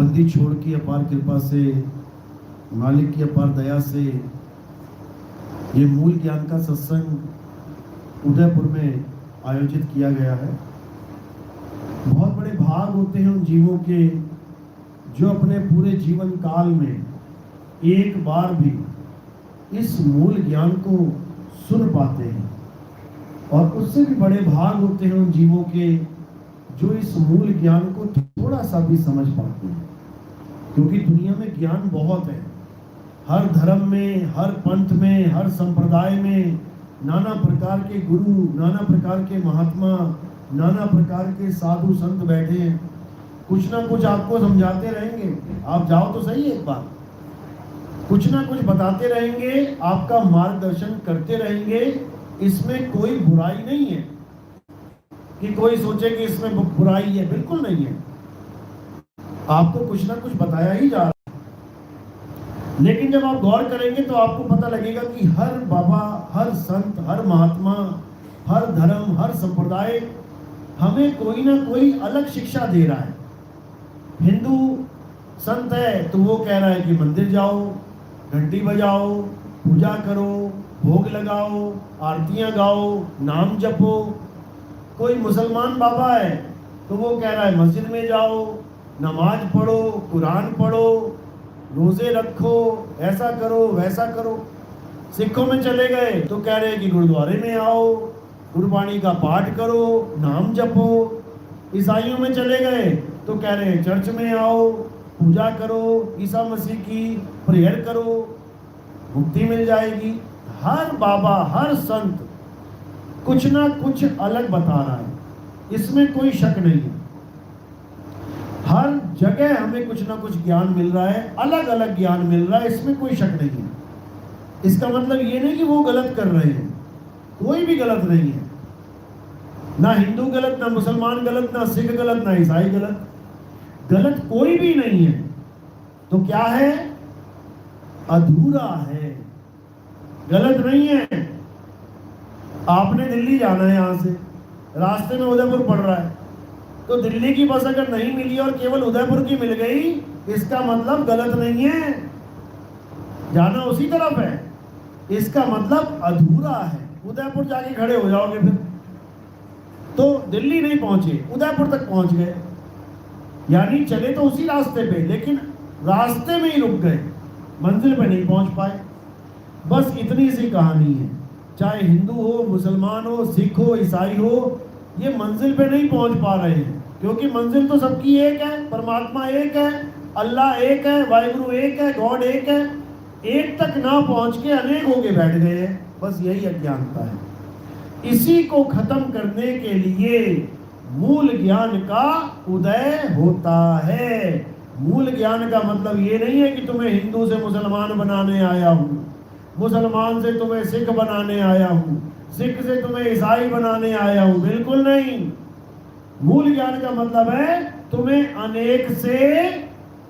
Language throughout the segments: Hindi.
बंदी छोड़ की अपार कृपा से, मालिक की अपार दया से ये मूल ज्ञान का सत्संग उदयपुर में आयोजित किया गया है। बहुत बड़े भाग होते हैं उन जीवों के जो अपने पूरे जीवन काल में एक बार भी इस मूल ज्ञान को सुन पाते हैं, और उससे भी बड़े भाग होते हैं उन जीवों के जो इस मूल ज्ञान को थोड़ा सा भी समझ पाते हैं। क्योंकि दुनिया में ज्ञान बहुत है, हर धर्म में, हर पंथ में, हर संप्रदाय में नाना प्रकार के गुरु, नाना प्रकार के महात्मा, नाना प्रकार के साधु संत बैठे हैं। कुछ ना कुछ आपको समझाते रहेंगे, आप जाओ तो सही एक बार, कुछ ना कुछ बताते रहेंगे, आपका मार्गदर्शन करते रहेंगे। इसमें कोई बुराई नहीं है कि कोई सोचे कि इसमें बुराई है, बिल्कुल नहीं है। आपको कुछ ना कुछ बताया ही जा रहा है। लेकिन जब आप गौर करेंगे तो आपको पता लगेगा कि हर बाबा, हर संत, हर महात्मा, हर धर्म, हर संप्रदाय हमें कोई ना कोई अलग शिक्षा दे रहा है। हिंदू संत है तो वो कह रहा है कि मंदिर जाओ, घंटी बजाओ, पूजा करो, भोग लगाओ, आरतियां गाओ, नाम जपो। कोई मुसलमान बाबा है तो वो कह रहा है मस्जिद में जाओ, नमाज पढ़ो, कुरान पढ़ो, रोजे रखो, ऐसा करो, वैसा करो। सिखों में चले गए तो कह रहे हैं कि गुरुद्वारे में आओ, गुरबाणी का पाठ करो, नाम जपो। ईसाइयों में चले गए तो कह रहे हैं चर्च में आओ, पूजा करो, ईसा मसीह की प्रेयर करो, मुक्ति मिल जाएगी। हर बाबा, हर संत कुछ ना कुछ अलग बता रहा है, इसमें कोई शक नहीं है। हर जगह हमें कुछ ना कुछ ज्ञान मिल रहा है, अलग अलग ज्ञान मिल रहा है, इसमें कोई शक नहीं है। इसका मतलब ये नहीं कि वो गलत कर रहे हैं, कोई भी गलत नहीं है। ना हिंदू गलत, ना मुसलमान गलत, ना सिख गलत, ना ईसाई गलत, गलत कोई भी नहीं है। तो क्या है? अधूरा है, गलत नहीं है। आपने दिल्ली जाना है, यहां से रास्ते में उदयपुर पड़ रहा है, तो दिल्ली की बस अगर नहीं मिली और केवल उदयपुर की मिल गई, इसका मतलब गलत नहीं है, जाना उसी तरफ है। इसका मतलब अधूरा है। उदयपुर जाके खड़े हो जाओगे फिर तो दिल्ली नहीं पहुंचे, उदयपुर तक पहुंच गए, यानी चले तो उसी रास्ते पे, लेकिन रास्ते में ही रुक गए, मंजिल पे नहीं पहुंच पाए। बस इतनी सी कहानी है। चाहे हिंदू हो, मुसलमान हो, सिख हो, ईसाई हो, ये मंजिल पे नहीं पहुंच पा रहे हैं, क्योंकि मंजिल तो सबकी एक है, परमात्मा एक है, अल्लाह एक है, वाहिगुरु एक है, गॉड एक है। एक तक ना पहुंच के अनेक होके बैठ गए हैं। बस यही अज्ञानता है। इसी को खत्म करने के लिए मूल ज्ञान का उदय होता है। मूल ज्ञान का मतलब ये नहीं है कि तुम्हें हिंदू से मुसलमान बनाने आया हूँ, मुसलमान से तुम्हें सिख बनाने आया हूँ, सिख से तुम्हें ईसाई बनाने आया हूँ, बिल्कुल नहीं। मूल ज्ञान का मतलब है तुम्हें अनेक से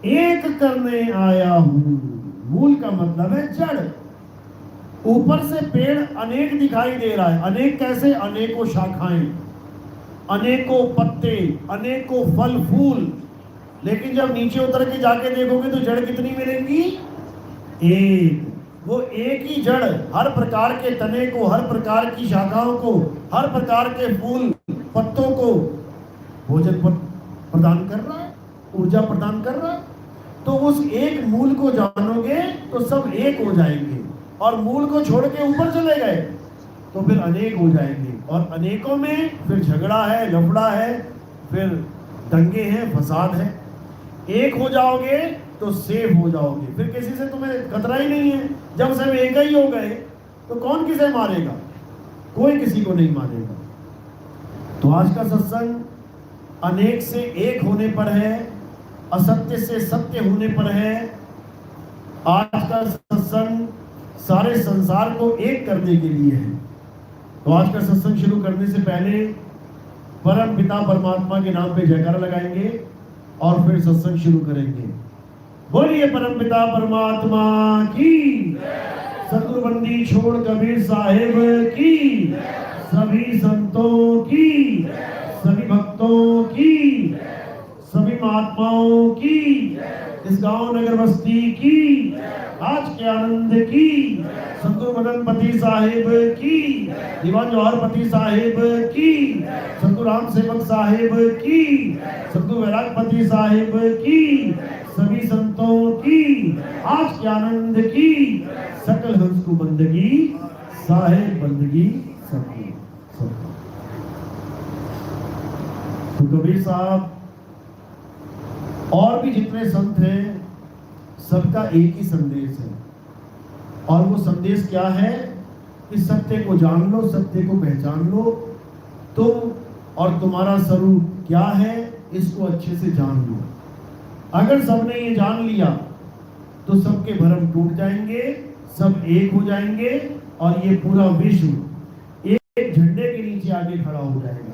एक करने आया हूँ। मूल का मतलब है जड़। ऊपर से पेड़ अनेक दिखाई दे रहा है। अनेक कैसे? अनेकों शाखाएं, अनेकों पत्ते, अनेकों फल फूल। लेकिन जब नीचे उतर के जाके देखोगे तो जड़ कितनी मिलेंगी? एक। वो एक ही जड़ हर प्रकार के तने को, हर प्रकार की शाखाओं को, हर प्रकार के फूल पत्तों को भोजन प्रदान कर रहा है, ऊर्जा प्रदान कर रहा है। तो उस एक मूल को जानोगे तो सब एक हो जाएंगे, और मूल को छोड़ के ऊपर चले गए तो फिर अनेक हो जाएंगे, और अनेकों में फिर झगड़ा है, लफड़ा है, फिर दंगे हैं, फसाद है। एक हो जाओगे तो सेफ हो जाओगे, फिर किसी से तुम्हें खतरा ही नहीं है। जब सब एक ही हो गए तो कौन किसे मारेगा? कोई किसी को नहीं मारेगा। तो आज का सत्संग अनेक से एक होने पर है, असत्य से सत्य होने पर है। आज का सत्संग सारे संसार को एक करने के लिए है। तो आज का सत्संग शुरू करने से पहले परम पिता परमात्मा के नाम पे जयकारा लगाएंगे और फिर सत्संग शुरू करेंगे। बोलिए परम पिता परमात्मा की, सतगुरु बंदी छोड़ कबीर साहिब की, सभी संतों की, सभी भक्तों की, सभी महात्माओं की, इस गांव नगर बस्ती की, आज के आनंद की, सतगुरु मदनपति साहिब की, दीवान जवाहरपति साहिब की, सतगुरु राम सेवक साहिब की, सतगुरु वैरागपति साहिब की, सभी संतों की, आज के आनंद की, सकल हंस को बंदगी, साहिब बंदगी सबकी। तो कबीर साहब और भी जितने संत हैं सबका एक ही संदेश है, और वो संदेश क्या है कि सत्य को जान लो, सत्य को पहचान लो, तुम और तुम्हारा स्वरूप क्या है इसको अच्छे से जान लो। अगर सबने ये जान लिया तो सबके भ्रम टूट जाएंगे, सब एक हो जाएंगे और ये पूरा विश्व एक झंडे के नीचे आगे खड़ा हो जाएगा।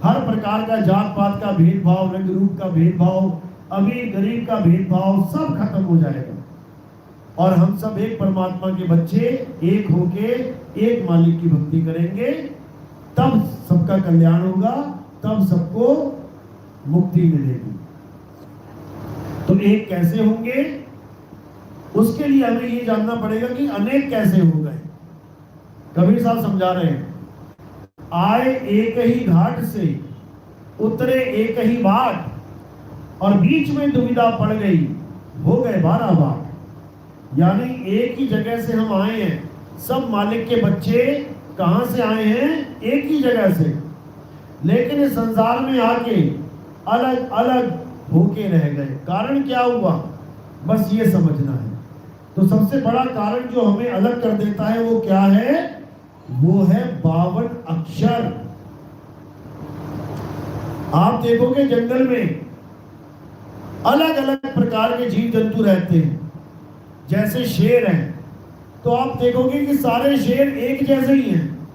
हर प्रकार का जात पात का भेदभाव, रंग रूप का भेदभाव, अमीर गरीब का भेदभाव सब खत्म हो जाएगा और हम सब एक परमात्मा के बच्चे एक होके एक मालिक की भक्ति करेंगे, तब सबका कल्याण होगा, तब सबको मुक्ति मिलेगी। तो एक कैसे होंगे, उसके लिए हमें ये जानना पड़ेगा कि अनेक कैसे हो गए। कबीर साहब समझा रहे हैं, आए एक ही घाट से, उतरे एक ही बाट, और बीच में दुविधा पड़ गई, हो गए 12 बाट। यानी एक ही जगह से हम आए हैं, सब मालिक के बच्चे कहां से आए हैं, एक ही जगह से, लेकिन इस संसार में आके अलग अलग होके रह गए। कारण क्या हुआ, बस ये समझना है। तो सबसे बड़ा कारण जो हमें अलग कर देता है वो क्या है, वो है 52 अक्षर। आप देखोगे जंगल में अलग अलग प्रकार के जीव जंतु रहते हैं, जैसे शेर हैं तो आप देखोगे कि सारे शेर एक जैसे ही हैं,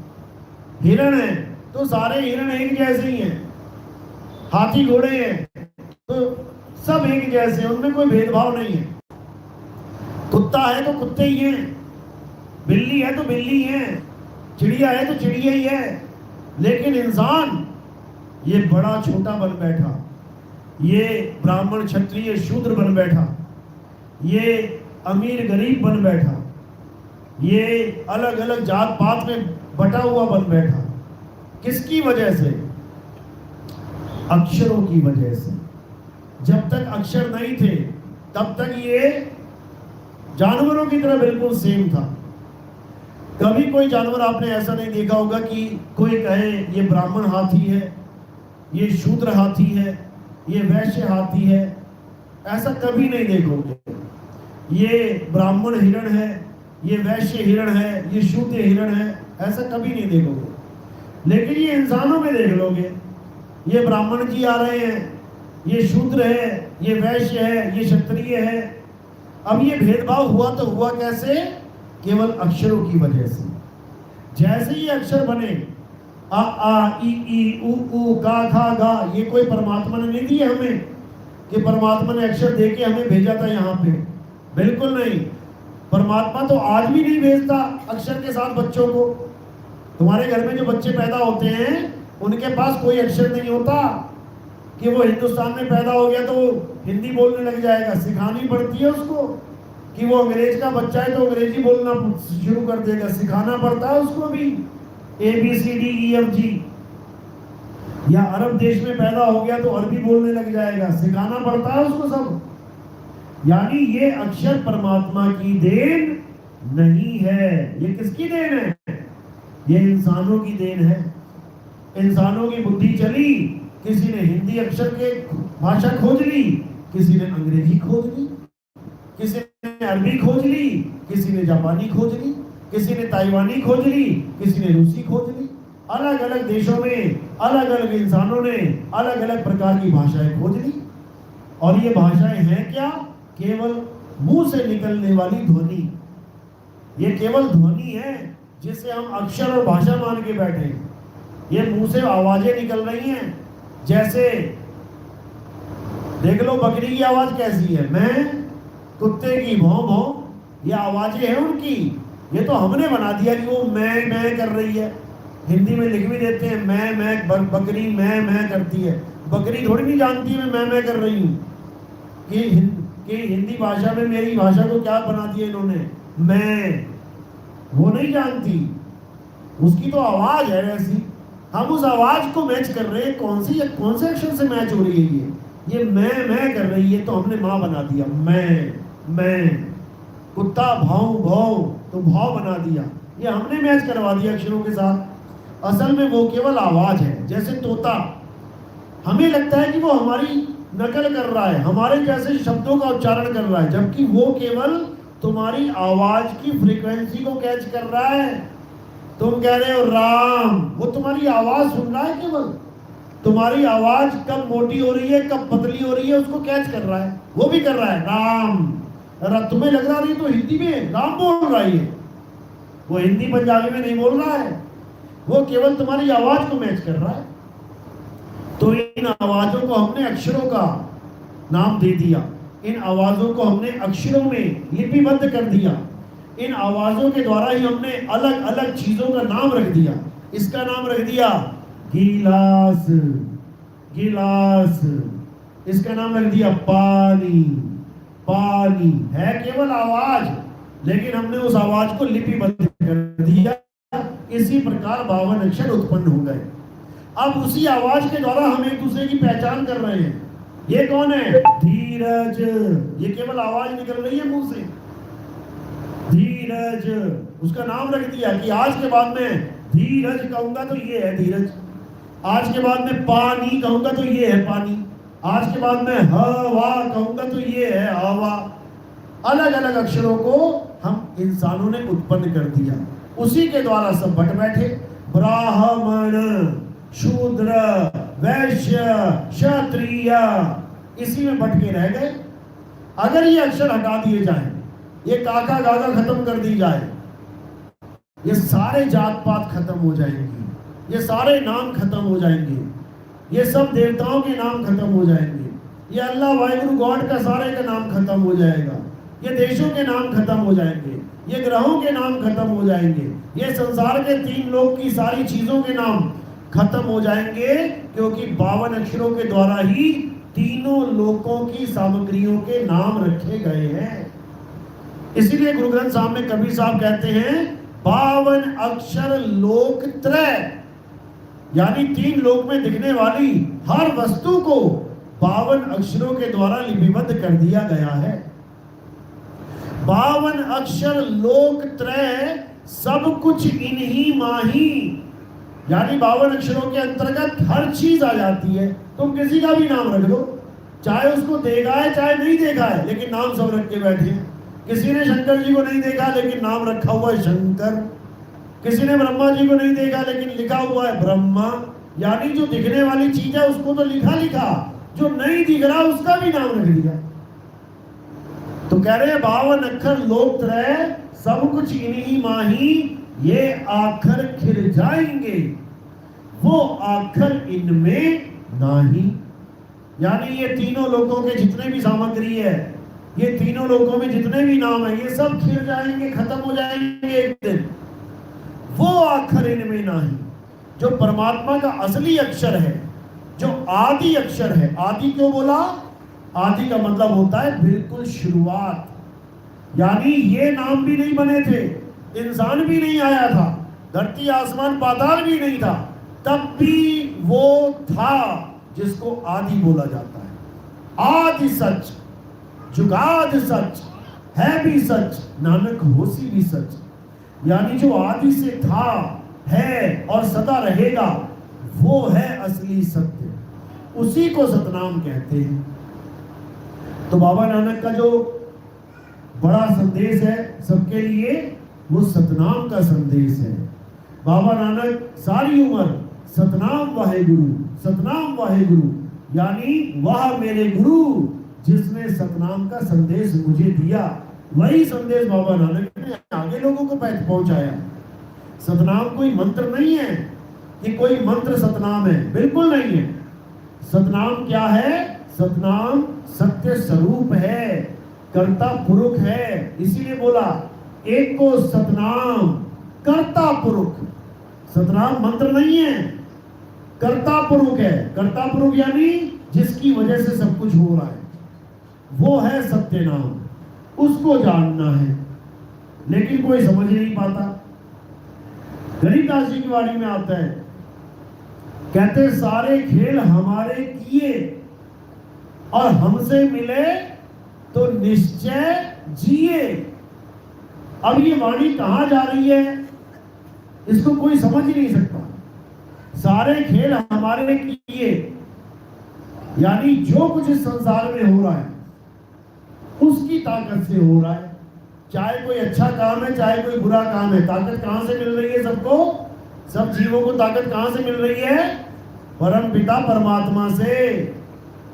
हिरण हैं तो सारे हिरण एक जैसे ही हैं, हाथी घोड़े हैं तो सब एक जैसे हैं, उनमें कोई भेदभाव नहीं है। कुत्ता है तो कुत्ते ही हैं, बिल्ली है तो बिल्ली है, चिड़िया है तो चिड़िया ही है। लेकिन इंसान ये बड़ा छोटा बन बैठा, ये ब्राह्मण क्षत्रिय शूद्र बन बैठा, ये अमीर गरीब बन बैठा, ये अलग अलग जात पात में बटा हुआ बन बैठा। किसकी वजह से, अक्षरों की वजह से। जब तक अक्षर नहीं थे तब तक ये जानवरों की तरह बिल्कुल सेम था। कभी कोई जानवर आपने ऐसा नहीं देखा होगा कि कोई कहे ये ब्राह्मण हाथी है, ये शूद्र हाथी है, ये वैश्य हाथी है, ऐसा कभी नहीं देखोगे। ये ब्राह्मण हिरण है, ये वैश्य हिरण है, ये शूद्र हिरण है, ऐसा कभी नहीं देखोगे। लेकिन ये इंसानों में देख लोगे, ये ब्राह्मण जी आ रहे हैं, ये शूद्र है, ये वैश्य है, ये क्षत्रिय है। अब ये भेदभाव हुआ तो हुआ कैसे, केवल अक्षरों की वजह से। जैसे ये अक्षर बने, आ आ ई ई उ उ का खा गा, ये कोई परमात्मा ने नहीं दिए हमें कि परमात्मा ने अक्षर देके हमें भेजा था यहाँ पे, बिल्कुल नहीं। परमात्मा तो आज भी नहीं भेजता अक्षर के साथ बच्चों को। तुम्हारे घर में जो बच्चे पैदा होते हैं उनके पास कोई अक्षर नहीं होता कि वो हिंदुस्तान में पैदा हो गया तो हिंदी बोलने लग जाएगा। सिखानी पड़ती है उसको कि वो अंग्रेज का बच्चा है तो अंग्रेजी बोलना शुरू कर देगा, सिखाना पड़ता है उसको भी ABCDEFG। या अरब देश में पैदा हो गया तो अरबी बोलने लग जाएगा, सिखाना पड़ता है उसको सब। यानी ये अक्षर परमात्मा की देन नहीं है। ये किसकी देन है, ये इंसानों की देन है। इंसानों की बुद्धि चली, किसी ने हिंदी अक्षर के भाषा खोज ली, किसी ने अंग्रेजी खोज ली, किसी ने अरबी खोज ली, किसी ने जापानी खोज ली, किसी ने ताइवानी खोज ली, किसी ने रूसी खोज ली। अलग अलग देशों में अलग अलग इंसानों ने अलग अलग प्रकार की भाषाएं खोज ली। और ये भाषाएं हैं क्या, केवल मुंह से निकलने वाली ध्वनि। ये केवल ध्वनि है जिसे हम अक्षर और भाषा मान के बैठे हैं। ये मुंह से आवाजें निकल रही हैं। जैसे देख लो बकरी की आवाज कैसी है, मैं, कुत्ते की भौं भौं, ये आवाजें हैं उनकी। ये तो हमने बना दिया कि वो मैं कर रही है। हिंदी में लिख भी देते हैं मैं बकरी मैं करती है, बकरी थोड़ी नहीं जानती है मैं कर रही हूँ कि हिंदी भाषा में मेरी भाषा को क्या बना दिया इन्होंने, मैं, वो नहीं जानती। उसकी तो आवाज है ऐसी, हम उस आवाज को मैच कर रहे हैं। कौन से अक्षर से मैच हो रही है ये मैं कर रही है, तो हमने माँ बना दिया। मैं कुत्ता भाव भाव, तो भाव बना दिया, ये हमने मैच करवा दिया अक्षरों के साथ। असल में वो केवल आवाज है। जैसे तोता, हमें लगता है कि वो हमारी नकल कर रहा है, हमारे जैसे शब्दों का उच्चारण कर रहा है, जबकि वो केवल तुम्हारी आवाज की फ्रीक्वेंसी को कैच कर रहा है। तुम कह रहे हो राम, वो तुम्हारी आवाज सुन रहा है, केवल तुम्हारी आवाज कब मोटी हो रही है, कब पतली हो रही है, उसको कैच कर रहा है। वो भी कर रहा है राम। तुम्हें लग रहा नहीं तो हिंदी में राम बोल रहा है, वो हिंदी पंजाबी में नहीं बोल रहा है, वो केवल तुम्हारी आवाज को मैच कर रहा है। तो इन आवाजों को हमने अक्षरों का नाम दे दिया, इन आवाजों को हमने अक्षरों में लिपिबद्ध कर दिया, इन आवाजों के द्वारा ही हमने अलग अलग चीजों का नाम रख दिया। इसका नाम रख दिया गिलास, गिलास। इसका नाम रख दिया पानी, पानी। है केवल आवाज, लेकिन हमने उस आवाज को लिपिबद्ध कर दिया। इसी प्रकार 52 अक्षर उत्पन्न हो गए। अब उसी आवाज के द्वारा हम एक दूसरे की पहचान कर रहे हैं। ये कौन है? धीरज। ये केवल आवाज निकल रही है मुंह से, धीरज। उसका नाम रख दिया कि आज के बाद में धीरज कहूंगा तो ये है धीरज, आज के बाद में पानी कहूंगा तो ये है पानी, आज के बाद में हवा कहूंगा तो ये है हवा। अलग अलग अक्षरों को हम इंसानों ने उत्पन्न कर दिया। उसी के द्वारा सब बट बैठे। ब्राह्मण, शूद्र, वैश्य, क्षत्रिय, इसी में बट के रह गए। अगर ये अक्षर हटा दिए जाए, ये काका गागा खत्म कर दी जाए, ये सारे जात पात खत्म हो जाएंगे, ये सारे नाम खत्म हो जाएंगे, ये सब देवताओं के नाम खत्म हो जाएंगे, ये अल्लाह वाहिगुरु गॉड का सारे का नाम खत्म हो जाएगा, ये देशों के नाम खत्म हो जाएंगे, ये ग्रहों के नाम खत्म हो जाएंगे, ये संसार के 3 लोक की सारी चीजों के नाम खत्म हो जाएंगे, क्योंकि 52 अक्षरों के द्वारा ही तीनों लोकों की सामग्रियों के नाम रखे गए हैं। इसीलिए गुरु ग्रंथ साहब में कबीर साहब कहते हैं 52 अक्षर लोक त्रय, यानी 3 लोक में दिखने वाली हर वस्तु को 52 अक्षरों के द्वारा लिपिबद्ध कर दिया गया है। 52 अक्षर लोक त्रय, सब कुछ इन्हीं माही, यानी 52 अक्षरों के अंतर्गत हर चीज आ जाती है। तुम किसी का भी नाम रख दो, चाहे उसको देखा है चाहे नहीं देखा है, लेकिन नाम सब रख के बैठे। किसी ने शंकर जी को नहीं देखा लेकिन नाम रखा हुआ है शंकर, किसी ने ब्रह्मा जी को नहीं देखा लेकिन लिखा हुआ है ब्रह्मा। यानी जो दिखने वाली चीज है उसको तो लिखा, जो नहीं दिख रहा उसका भी नाम रख दिया। तो कह रहे हैं 52 अक्षर लोक त्रय, सब कुछ इन्हीं माही, ये आखर खिल जाएंगे, वो आखर इनमें नाही। यानी ये तीनों लोगों के जितने भी सामग्री है, ये तीनों लोगों में जितने भी नाम है, ये सब खिल जाएंगे, खत्म हो जाएंगे एक दिन, वो आखर इनमें नाही। जो परमात्मा का असली अक्षर है, जो आदि अक्षर है, आदि क्यों बोला? आदि का मतलब होता है बिल्कुल शुरुआत। यानी ये नाम भी नहीं बने थे, इंसान भी नहीं आया था, धरती आसमान पाताल भी नहीं था, तब भी वो था जिसको आदि बोला जाता है। आदि सच, जुगाद सच, है भी सच, नानक होसी भी सच। यानी जो आदि से था, है और सदा रहेगा, वो है असली सत्य, उसी को सतनाम कहते हैं। तो बाबा नानक का जो बड़ा संदेश है सबके लिए, वो सतनाम का संदेश है। बाबा नानक सारी उम्र सतनाम वाहेगुरु, सतनाम वाहेगुरु, यानी वह मेरे गुरु जिसने सतनाम का संदेश मुझे दिया, वही संदेश बाबा नानक ने आगे लोगों को पहुंचाया। सतनाम कोई मंत्र नहीं है कि कोई मंत्र सतनाम है, बिल्कुल नहीं है। सतनाम क्या है? सतनाम सत्य स्वरूप है, कर्ता पुरुष है। इसीलिए बोला एक को सतनाम, कर्ता पुरुष। सतनाम मंत्र नहीं है, कर्ता पुरुष है। कर्ता पुरुष यानी जिसकी वजह से सब कुछ हो रहा है, वो है सत्य नाम, उसको जानना है। लेकिन कोई समझ नहीं पाता। गरीबदास जी की वाणी में आता है, कहते सारे खेल हमारे किए और हमसे मिले तो निश्चय जिए। अब ये वाणी कहां जा रही है, इसको कोई समझ ही नहीं सकता। सारे खेल हमारे किए यानी जो कुछ इस संसार में हो रहा है उसकी ताकत से हो रहा है। चाहे कोई अच्छा काम है, चाहे कोई बुरा काम है, ताकत कहां से मिल रही है सबको? सब जीवों को ताकत कहां से मिल रही है? परम पिता परमात्मा से।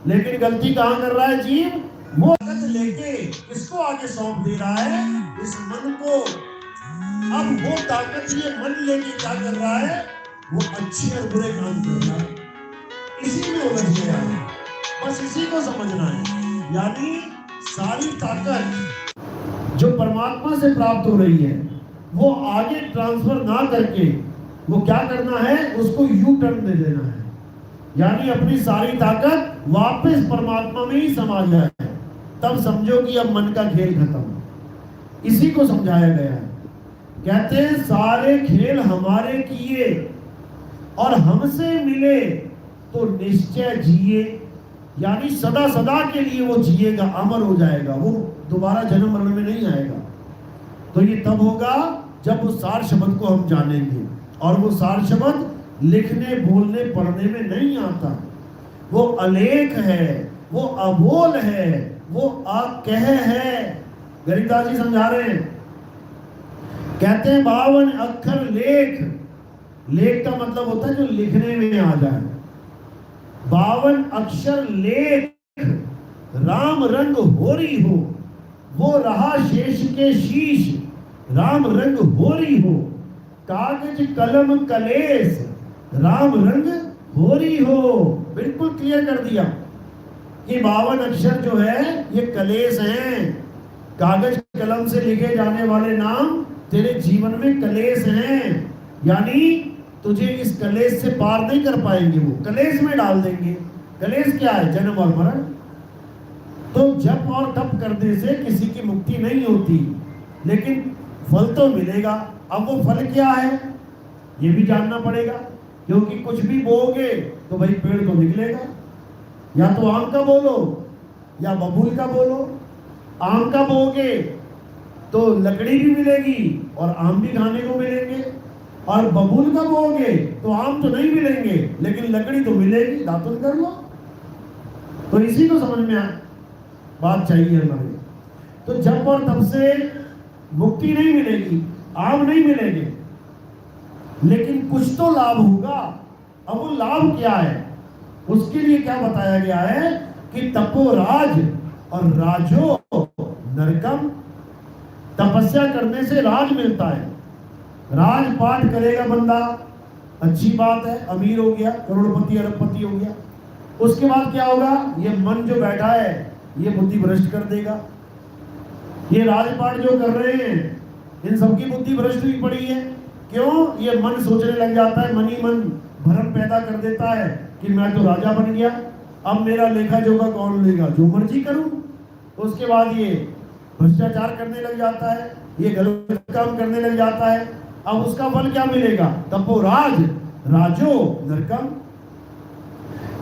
लेकिन गलती कहां कर रहा है जीव? वो ताकत लेके किसको आगे सौंप दे रहा है? इस मन को। अब वो ताकत ये मन लेके क्या कर रहा है? वो अच्छे और बुरे काम कर रहा है, इसी में उलझ गया है। बस इसी को समझना है। यानी सारी ताकत जो परमात्मा से प्राप्त हो रही है वो आगे ट्रांसफर ना करके वो क्या करना है? उसको यू टर्न दे देना है। यानी अपनी सारी ताकत वापस परमात्मा में ही समा जाए। तब समझो कि अब मन का खेल खत्म। इसी को समझाया गया है। कहते हैं सारे खेल हमारे किए और हमसे मिले तो निश्चय जिए। यानी सदा सदा के लिए वो जिएगा, अमर हो जाएगा, वो दोबारा जन्म मरण में नहीं आएगा। तो ये तब होगा जब उस सार शब्द को हम जानेंगे। और वो सार शब्द लिखने बोलने पढ़ने में नहीं आता। वो अलेख है, वो अबोल है, वो अकह है। गरीबदास जी समझा रहे हैं, कहते हैं 52 अक्षर लेख। लेख का मतलब होता है जो लिखने में आ जाए। 52 अक्षर लेख राम रंग होरी हो, वो रहा शेष के शीश राम रंग होरी हो। कागज कलम कलेस राम रंग होरी हो। बिल्कुल क्लियर कर दिया कि 52 अक्षर जो है ये कलेस हैं। कागज कलम से लिखे जाने वाले नाम तेरे जीवन में कलेस हैं। यानी तुझे इस कलेश से पार नहीं कर पाएंगे, वो कलेश में डाल देंगे। कलेश क्या है? जन्म और मरण। तो जप और तप करने से किसी की मुक्ति नहीं होती, लेकिन फल तो मिलेगा। अब वो फल क्या है ये भी जानना पड़ेगा, क्योंकि कुछ भी बोओगे तो भाई पेड़ तो निकलेगा। या तो आम का बोलो या बबूल का बोलो। आम का बोओगे तो लकड़ी भी मिलेगी और आम भी खाने को मिलेंगे, और बबूल का बोओगे तो आम तो नहीं मिलेंगे लेकिन लकड़ी तो मिलेगी, दातुन कर लो। तो इसी को समझ में बात चाहिए हमारे। तो जप और तप से मुक्ति नहीं मिलेगी, आम नहीं मिलेंगे, लेकिन कुछ तो लाभ होगा। अब वो लाभ क्या है? उसके लिए क्या बताया गया है कि तपो राज और राजो नरकम। तपस्या करने से राज मिलता है। राजपाट करेगा बंदा, अच्छी बात है, अमीर हो गया, करोड़पति अरबपति हो गया। उसके बाद क्या होगा? ये मन जो बैठा है ये बुद्धि भ्रष्ट कर देगा। ये राजपाट जो कर रहे हैं इन सबकी बुद्धि भ्रष्ट हुई पड़ी है। क्यों? ये मन सोचने लग जाता है, मन ही मन भ्रम पैदा कर देता है कि मैं तो राजा बन गया, अब मेरा लेखा जोखा कौन लेगा, जो मर्जी करूं। तो उसके बाद ये भ्रष्टाचार करने लग जाता है, ये गलत काम करने लग जाता है। अब उसका फल क्या मिलेगा? तपो राज राजो नरकम।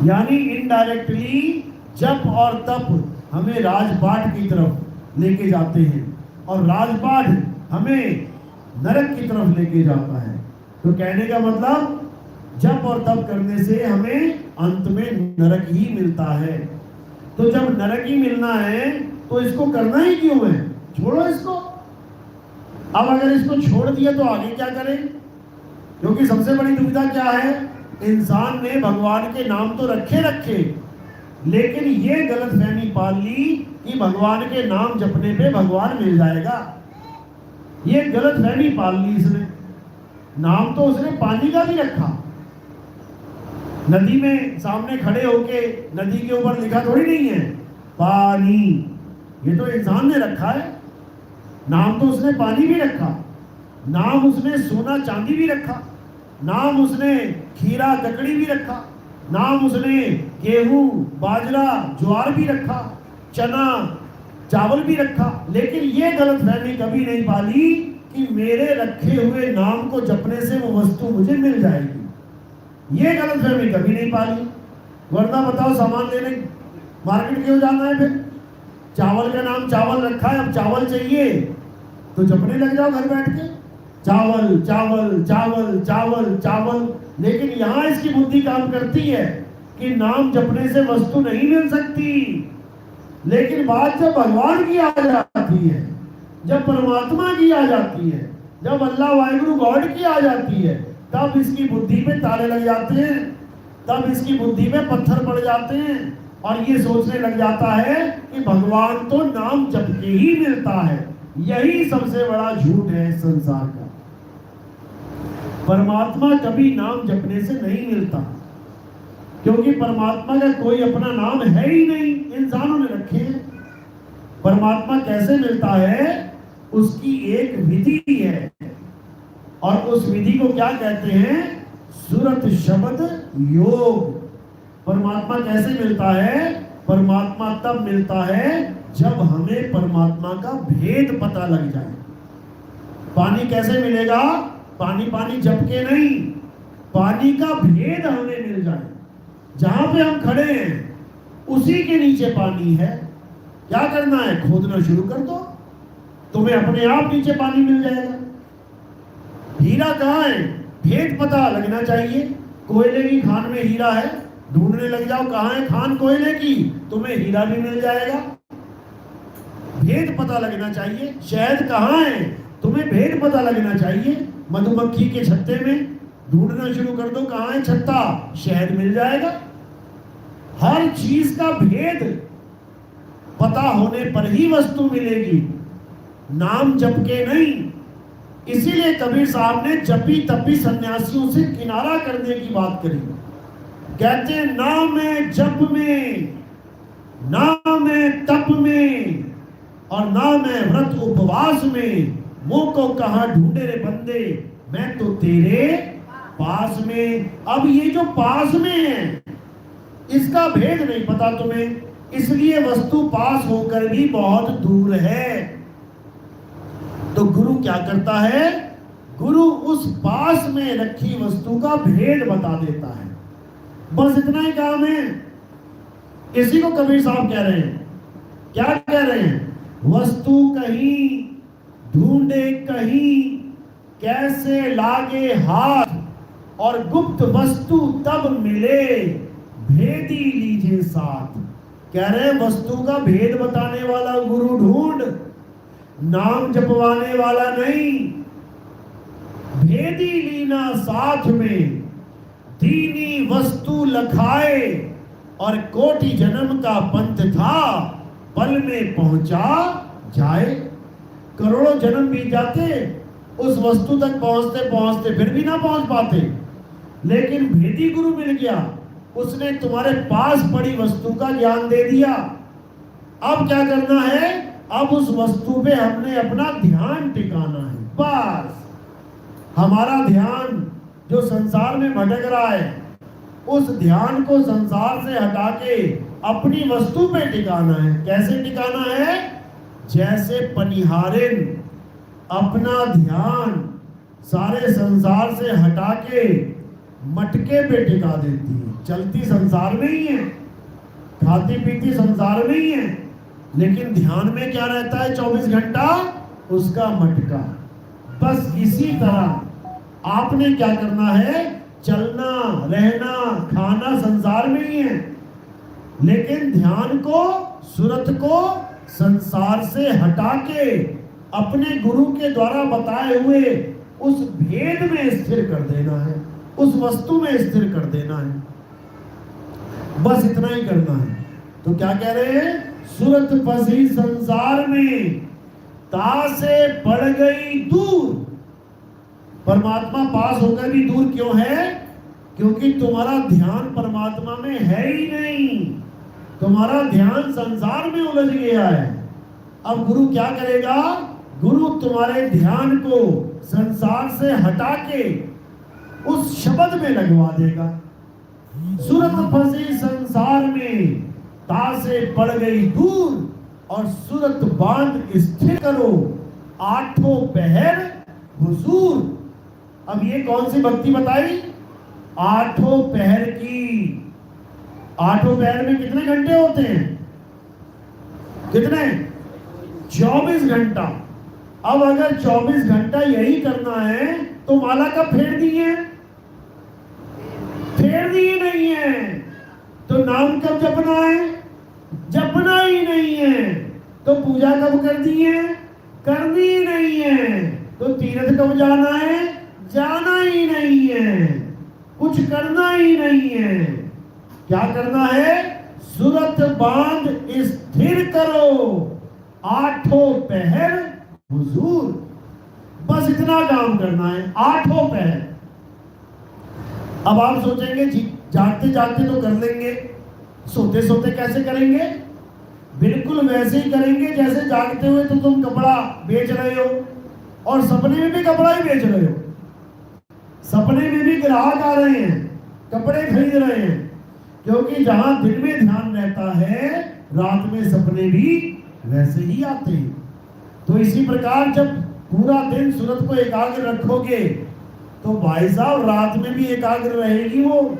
यानी इनडायरेक्टली जप और तप हमें राजपाट की तरफ लेके जाते हैं और राजपाट हमें नरक की तरफ लेके जाता है। तो कहने का मतलब जप और तप करने से हमें अंत में नरक ही मिलता है। तो जब नरक ही मिलना है तो इसको करना ही क्यों है? छोड़ो इसको। अब अगर इसको छोड़ दिया तो आगे क्या करें? क्योंकि सबसे बड़ी दुविधा क्या है? इंसान ने भगवान के नाम तो रखे, लेकिन ये गलतफहमी पाल ली कि भगवान के नाम जपने पे भगवान मिल जाएगा। ये गलतफहमी पाल ली इसने। नाम तो उसने पानी का भी रखा। नदी में सामने खड़े होके नदी के ऊपर लिखा थोड़ी नहीं है पानी, ये तो इंसान ने रखा है। नाम तो उसने पानी भी रखा, नाम उसने सोना चांदी भी रखा, नाम उसने खीरा ककड़ी भी रखा, नाम उसने गेहूं बाजरा ज्वार भी रखा, चना चावल भी रखा, लेकिन ये गलतफहमी कभी नहीं पाली कि मेरे रखे हुए नाम को जपने से वो वस्तु मुझे मिल जाएगी। ये गलतफहमी कभी नहीं पाली। वरना बताओ, सामान लेने मार्केट क्यों जाना है? फिर चावल का नाम चावल रखा है, अब चावल चाहिए तो जपने लग जाओ घर बैठ के, चावल चावल चावल चावल चावल। लेकिन यहां इसकी बुद्धि काम करती है कि नाम जपने से वस्तु नहीं मिल सकती। लेकिन बात जब भगवान की आ जाती है, जब परमात्मा की आ जाती है, जब अल्लाह वाहिगुरु गॉड की आ जाती है, तब इसकी बुद्धि पे ताले लग जाते हैं, तब इसकी बुद्धि में पत्थर पड़ जाते हैं और ये सोचने लग जाता है कि भगवान तो नाम जप के ही मिलता है। यही सबसे बड़ा झूठ है संसार का। परमात्मा कभी नाम जपने से नहीं मिलता, क्योंकि परमात्मा का कोई अपना नाम है ही नहीं, इंसानों ने रखे हैं। परमात्मा कैसे मिलता है, उसकी एक विधि है, और उस विधि को क्या कहते हैं? सुरत शब्द योग। परमात्मा कैसे मिलता है? परमात्मा तब मिलता है जब हमें परमात्मा का भेद पता लग जाए। पानी कैसे मिलेगा? पानी पानी जप के नहीं, पानी का भेद हमें मिल जाए। जहां पे हम खड़े हैं उसी के नीचे पानी है। क्या करना है? खोदना शुरू कर दो, तुम्हें अपने आप नीचे पानी मिल जाएगा। हीरा कहाँ है? भेद पता लगना चाहिए। कोयले की खान में हीरा है, ढूंढने लग जाओ कहाँ है खान कोयले की, तुम्हें हीरा भी मिल जाएगा। भेद पता लगना चाहिए। शहद कहाँ है? तुम्हें भेद पता लगना चाहिए। मधुमक्खी के छत्ते में ढूंढना शुरू कर दो, कहाँ है छत्ता, शहद मिल जाएगा। हर चीज का भेद पता होने पर ही वस्तु मिलेगी, नाम जप के नहीं। इसीलिए कबीर साहब ने जपी तपी सन्यासियों से किनारा करने की बात करी। कहते हैं नाम है जप में, नाम है तप में, और नाम है व्रत उपवास में। मुंह को कहां ढूंढे रे बंदे, मैं तो तेरे पास में। अब ये जो पास में है, इसका भेद नहीं पता तुम्हें, इसलिए वस्तु पास होकर भी बहुत दूर है। तो गुरु क्या करता है? गुरु उस पास में रखी वस्तु का भेद बता देता है। बस इतना ही काम है। इसी को कबीर साहब कह रहे हैं। क्या कह रहे हैं? वस्तु कहीं ढूंढे कहीं, कैसे लागे हाथ, और गुप्त वस्तु तब मिले, भेदी लीजिए साथ। कह रहे हैं वस्तु का भेद बताने वाला गुरु ढूंढ, नाम जपवाने वाला नहीं। भेदी लीना साथ में, दीनी वस्तु लखाए, और कोटि जन्म का पंथ था, पल में पहुंचा जाए। करोड़ों जन्म बीत जाते, उस वस्तु तक पहुंचते पहुंचते फिर भी ना पहुंच पाते, लेकिन भेदी गुरु मिल गया, उसने तुम्हारे पास पड़ी वस्तु का ज्ञान दे दिया। अब क्या करना है? अब उस वस्तु पे हमने अपना ध्यान टिकाना है। बस हमारा ध्यान जो संसार में भटक रहा है, उस ध्यान को संसार से हटा के अपनी वस्तु पे टिकाना है। कैसे टिकाना है? जैसे पनिहारिन अपना ध्यान सारे संसार से हटा के मटके पे टिका देती है। चलती संसार में ही है, खाती पीती संसार में ही है, लेकिन ध्यान में क्या रहता है 24 घंटा? उसका मटका। बस इसी तरह आपने क्या करना है? चलना रहना खाना संसार में ही है, लेकिन ध्यान को सुरत को संसार से हटा के अपने गुरु के द्वारा बताए हुए उस भेद में स्थिर कर देना है, उस वस्तु में स्थिर कर देना है। बस इतना ही करना है। तो क्या कह रहे हैं? सुरत फंसी संसार में, तासे पड़ गई दूर। परमात्मा पास होकर भी दूर क्यों है? क्योंकि तुम्हारा ध्यान परमात्मा में है ही नहीं, तुम्हारा ध्यान संसार में उलझ गया है। अब गुरु क्या करेगा? गुरु तुम्हारे ध्यान को संसार से हटा के उस शब्द में लगवा देगा। सूरत फंसी संसार में, तासे पड़ गई दूर, और सूरत बांध स्थिर करो, आठों पहर हुजूर। अब ये कौन सी भक्ति बताई? आठों पहर की। आठों पहर में कितने घंटे होते हैं? कितने? 24 घंटा। अब अगर 24 घंटा यही करना है तो माला कब फेर दी है? फेर दी नहीं है। तो नाम कब जपना है? जपना ही नहीं है। तो पूजा कब कर दी है? करनी ही नहीं है। तो तीर्थ कब जाना है? जाना ही नहीं है। कुछ करना ही नहीं है। क्या करना है? सूरत बांध स्थिर करो, आठों पहर हुजूर। बस इतना काम करना है, आठों पहर। अब आप सोचेंगे जी जागते जागते तो कर लेंगे, सोते सोते कैसे करेंगे? बिल्कुल वैसे ही करेंगे जैसे जागते हुए तो तुम कपड़ा बेच रहे हो और सपने में भी कपड़ा ही बेच रहे हो। सपने में भी ग्राहक आ रहे हैं, कपड़े खरीद रहे हैं, क्योंकि जहां दिन में ध्यान रहता है रात में सपने भी वैसे ही आते हैं। तो इसी प्रकार जब पूरा दिन सूरत को एकाग्र रखोगे तो भाई साहब रात में भी एकाग्र रहेगी वो।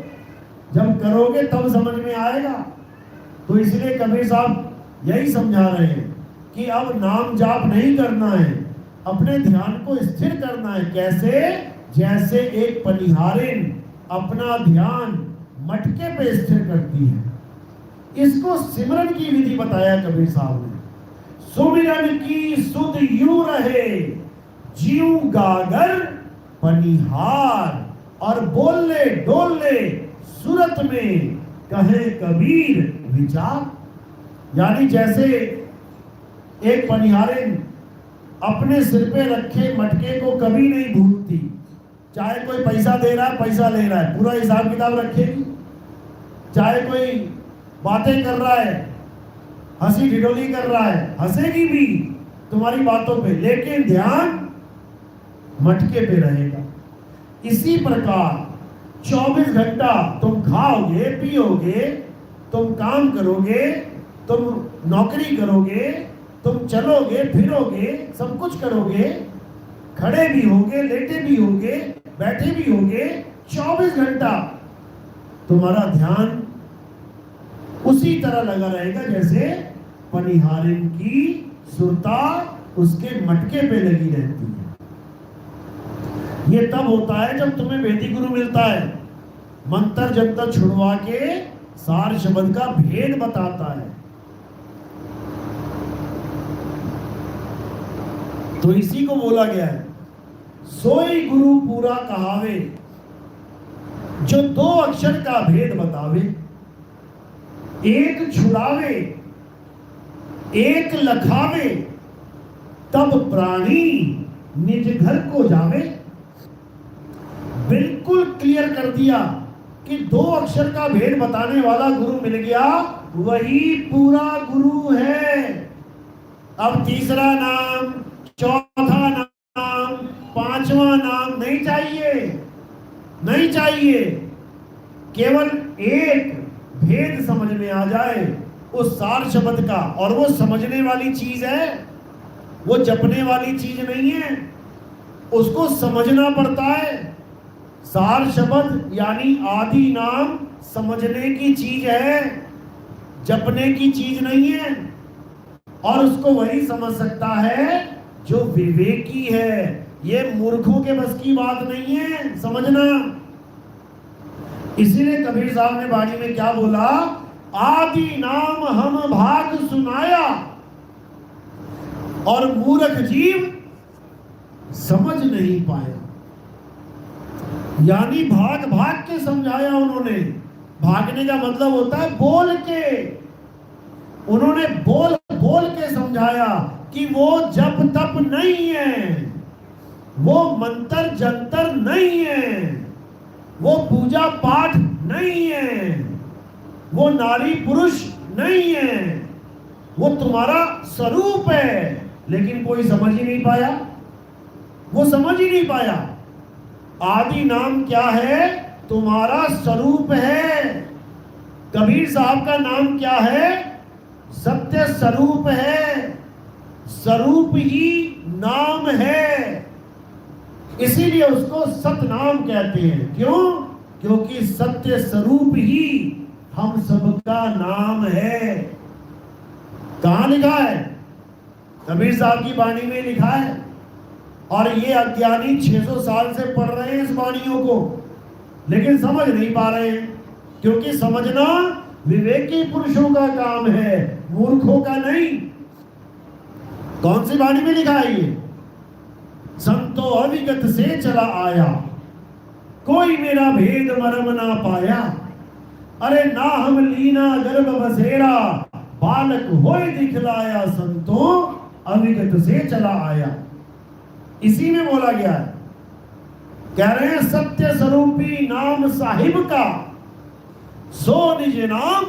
जब करोगे तब समझ में आएगा। तो इसलिए कबीर साहब यही समझा रहे हैं कि अब नाम जाप नहीं करना है, अपने ध्यान को स्थिर करना है। कैसे? जैसे एक पनिहारिन अपना ध्यान मटके पे स्थिर करती है। इसको सिमरन की विधि बताया कबीर साहब ने। सुमिरन की सुध यूं रहे, जीव गागर पनिहार, और बोलने डोलने सूरत में कहे कबीर विचार। यानी जैसे एक पनिहारिन अपने सिर पे रखे मटके को कभी नहीं भूलती, चाहे कोई पैसा दे रहा है पैसा ले रहा है पूरा हिसाब किताब रखेगी, चाहे कोई बातें कर रहा है हंसी ठिठोली कर रहा है हंसेगी भी तुम्हारी बातों पे, लेकिन ध्यान मटके पे रहेगा। इसी प्रकार 24 घंटा तुम खाओगे पियोगे, तुम काम करोगे, तुम नौकरी करोगे, तुम चलोगे फिरोगे, सब कुछ करोगे, खड़े भी होगे, लेटे भी होगे, बैठे भी होगे, 24 घंटा तुम्हारा ध्यान उसी तरह लगा रहेगा जैसे पनिहारिन की सुरता उसके मटके पे लगी रहती है। ये तब होता है जब तुम्हें वेदी गुरु मिलता है, मंत्र जंतर छुड़वा के सार शब्द का भेद बताता है। तो इसी को बोला गया है, सोई गुरु पूरा कहावे, जो 2 अक्षर का भेद बतावे, एक छुड़ावे एक लखावे, तब प्राणी निज घर को जावे। बिल्कुल क्लियर कर दिया कि 2 अक्षर का भेद बताने वाला गुरु मिल गया, वही पूरा गुरु है। अब तीसरा नाम, चौथा नाम, 5वां नाम नहीं चाहिए, नहीं चाहिए। केवल एक भेद समझ में आ जाए उस सार शब्द का, और वो समझने वाली चीज है, वो जपने वाली चीज नहीं है, उसको समझना पड़ता है। सार शब्द यानी आदि नाम समझने की चीज है, जपने की चीज नहीं है। और उसको वही समझ सकता है जो विवेकी है। ये मूर्खों के बस की बात नहीं है समझना। इसीलिए कबीर साहब ने बाणी में क्या बोला, आदि नाम हम भाग सुनाया, और मूर्ख जीव समझ नहीं पाया। यानी भाग भाग के समझाया उन्होंने। भागने का मतलब होता है बोल के। उन्होंने बोल बोल के समझाया कि वो जप तप नहीं है, वो मंत्र जंतर नहीं है, वो पूजा पाठ नहीं है, वो नारी पुरुष नहीं है, वो तुम्हारा स्वरूप है। लेकिन कोई समझ ही नहीं पाया, वो समझ ही नहीं पाया। आदि नाम क्या है? तुम्हारा स्वरूप है। कबीर साहब का नाम क्या है? सत्य स्वरूप है। स्वरूप ही नाम है, इसीलिए उसको सतनाम कहते हैं। क्यों? क्योंकि सत्य स्वरूप ही हम सबका नाम है। कहां लिखा है? कबीर साहब की वाणी में लिखा है। और ये अज्ञानी 600 साल से पढ़ रहे हैं इस वाणियों को, लेकिन समझ नहीं पा रहे हैं, क्योंकि समझना विवेकी पुरुषों का काम है, मूर्खों का नहीं। कौन सी वाणी में लिखा है ये? संतो अविगत से चला आया, कोई मेरा भेद मरम ना पाया। अरे ना हम लीना गर्भ बसेरा, बालक होए दिखलाया, संतो अविगत से चला आया। इसी में बोला गया है। कह रहे हैं सत्य स्वरूपी नाम साहिब का, सो निज नाम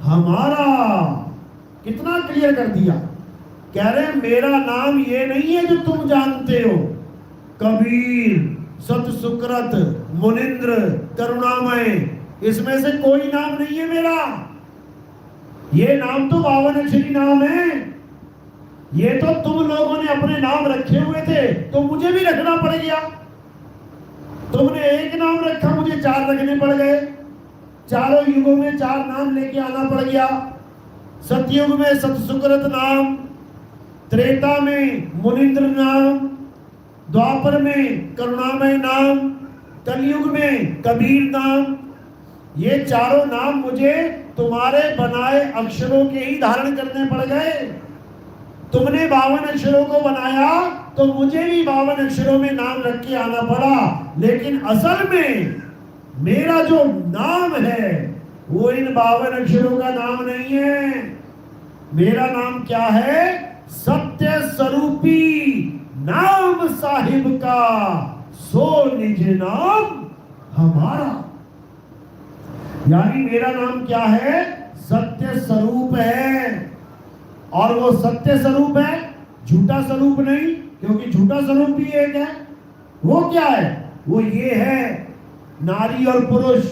हमारा। कितना क्लियर कर दिया। कह रहे हैं मेरा नाम ये नहीं है जो तुम जानते हो, कबीर, सत सुकृत, मुनिंद्र, करुणामय, इसमें से कोई नाम नहीं है मेरा। ये नाम तो 52 अक्षरी नाम है। ये तो तुम लोगों ने अपने नाम रखे हुए थे, तो मुझे भी रखना पड़ गया। तुमने एक नाम रखा, मुझे 4 रखने पड़ गए। चारों युगों में 4 नाम लेके आना पड़ गया। सतयुग में सतसुकृत नाम, त्रेता में मुनिंद्र नाम, द्वापर में करुणामय नाम, कलयुग में कबीर नाम। ये चारों नाम मुझे तुम्हारे बनाए अक्षरों के ही धारण करने पड़ गए। तुमने 52 अक्षरों को बनाया, तो मुझे भी 52 अक्षरों में नाम रख के आना पड़ा। लेकिन असल में मेरा जो नाम है वो इन 52 अक्षरों का नाम नहीं है। मेरा नाम क्या है? सत्य स्वरूपी नाम साहिब का, सो निज नाम हमारा। यानी मेरा नाम क्या है? सत्य स्वरूप है। और वो सत्य स्वरूप है, झूठा स्वरूप नहीं, क्योंकि झूठा स्वरूप भी एक है। वो क्या है? वो ये है, नारी और पुरुष।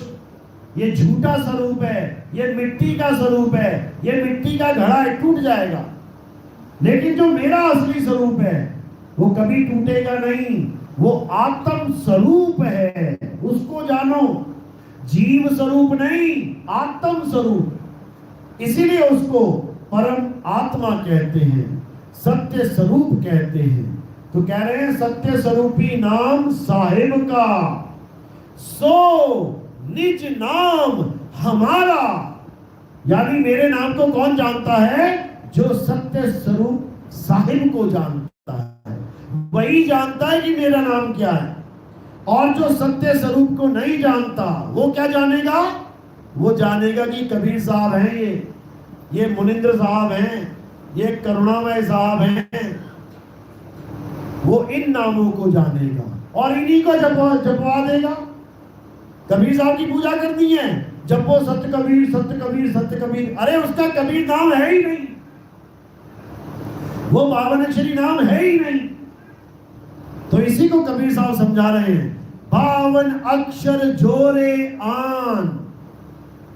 ये झूठा स्वरूप है, ये मिट्टी का स्वरूप है। ये मिट्टी का घड़ा है, टूट जाएगा। लेकिन जो मेरा असली स्वरूप है वो कभी टूटेगा नहीं। वो आत्म स्वरूप है, उसको जानो। जीव स्वरूप नहीं, आत्म स्वरूप। इसीलिए उसको परम आत्मा कहते हैं, सत्य स्वरूप कहते हैं। तो कह रहे हैं सत्य स्वरूपी नाम साहिब का, सो निज नाम हमारा। यानी मेरे नाम को कौन जानता है? जो सत्य स्वरूप साहिब को जानता है, वही जानता है कि मेरा नाम क्या है। और जो सत्य स्वरूप को नहीं जानता, वो क्या जानेगा? वो जानेगा कि कबीर साहब हैं, ये मुनिंद्र साहब हैं, ये करुणामय साहब हैं। वो इन नामों को जानेगा और इन्हीं को जपवा देगा। कबीर साहब की पूजा करनी है, जपो सत्य कबीर, सत्य कबीर, सत्य कबीर। अरे उसका कबीर नाम है ही नहीं, वो 52 अक्षरी नाम है ही नहीं। तो इसी को कबीर साहब समझा रहे हैं, 52 अक्षर जोरे आन।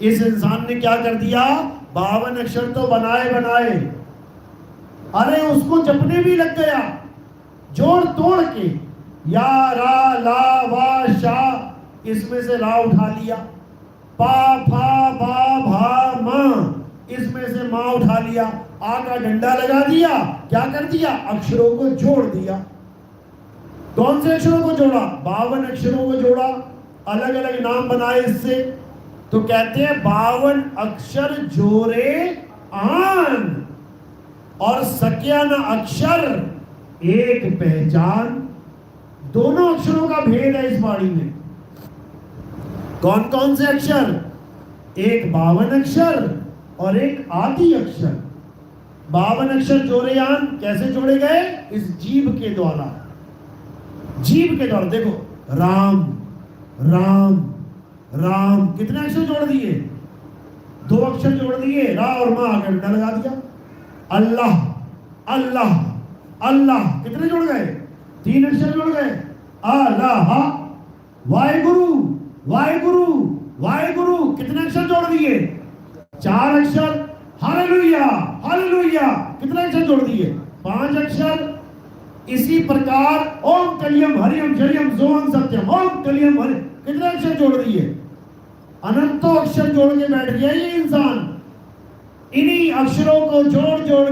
इस इंसान ने क्या कर दिया? 52 अक्षर तो बनाए, अरे उसको जपने भी लग गया, जोड़ तोड़ के। या रा ला वा शा, इसमें से रा उठा लिया। पा फा बा भा मा, इसमें से माँ उठा लिया। आ का डंडा लगा दिया। क्या कर दिया? अक्षरों को जोड़ दिया। कौन से अक्षरों को जोड़ा? 52 अक्षरों को जोड़ा, अलग अलग नाम बनाए इससे। तो कहते हैं 52 अक्षर जोरे आन, और सक्या न अक्षर एक पहचान। दोनों अक्षरों का भेद है इस वाणी में। कौन कौन से अक्षर? एक 52 अक्षर और एक आदि अक्षर। 52 अक्षर जोड़े आन कैसे जोड़े गए? इस जीव के द्वारा। जीव के द्वारा देखो, राम राम राम, कितने अक्षर जोड़ दिए? 2 अक्षर जोड़ दिए, रा और मां का डंडा लगा दिया। अल्लाह अल्लाह अल्लाह, कितने जोड़ गए? 3 अक्षर जोड़ गए। अल्लाह वाहेगुरु वाहेगुरु वाहेगुरु। कितने अक्षर जोड़ दिए? 4 अक्षर। Hallelujah hallelujah. कितने अक्षर जोड़ दिए? 5 अक्षर। इसी प्रकार ओम कलियम हरियम जयम सोहम सत्यम, ओम कलियम हरि, कितने अक्षर जोड़ दिए? अनंतों अक्षर जोड़ के बैठ गया ये इंसान। इन्हीं अक्षरों को जोड़ जोड़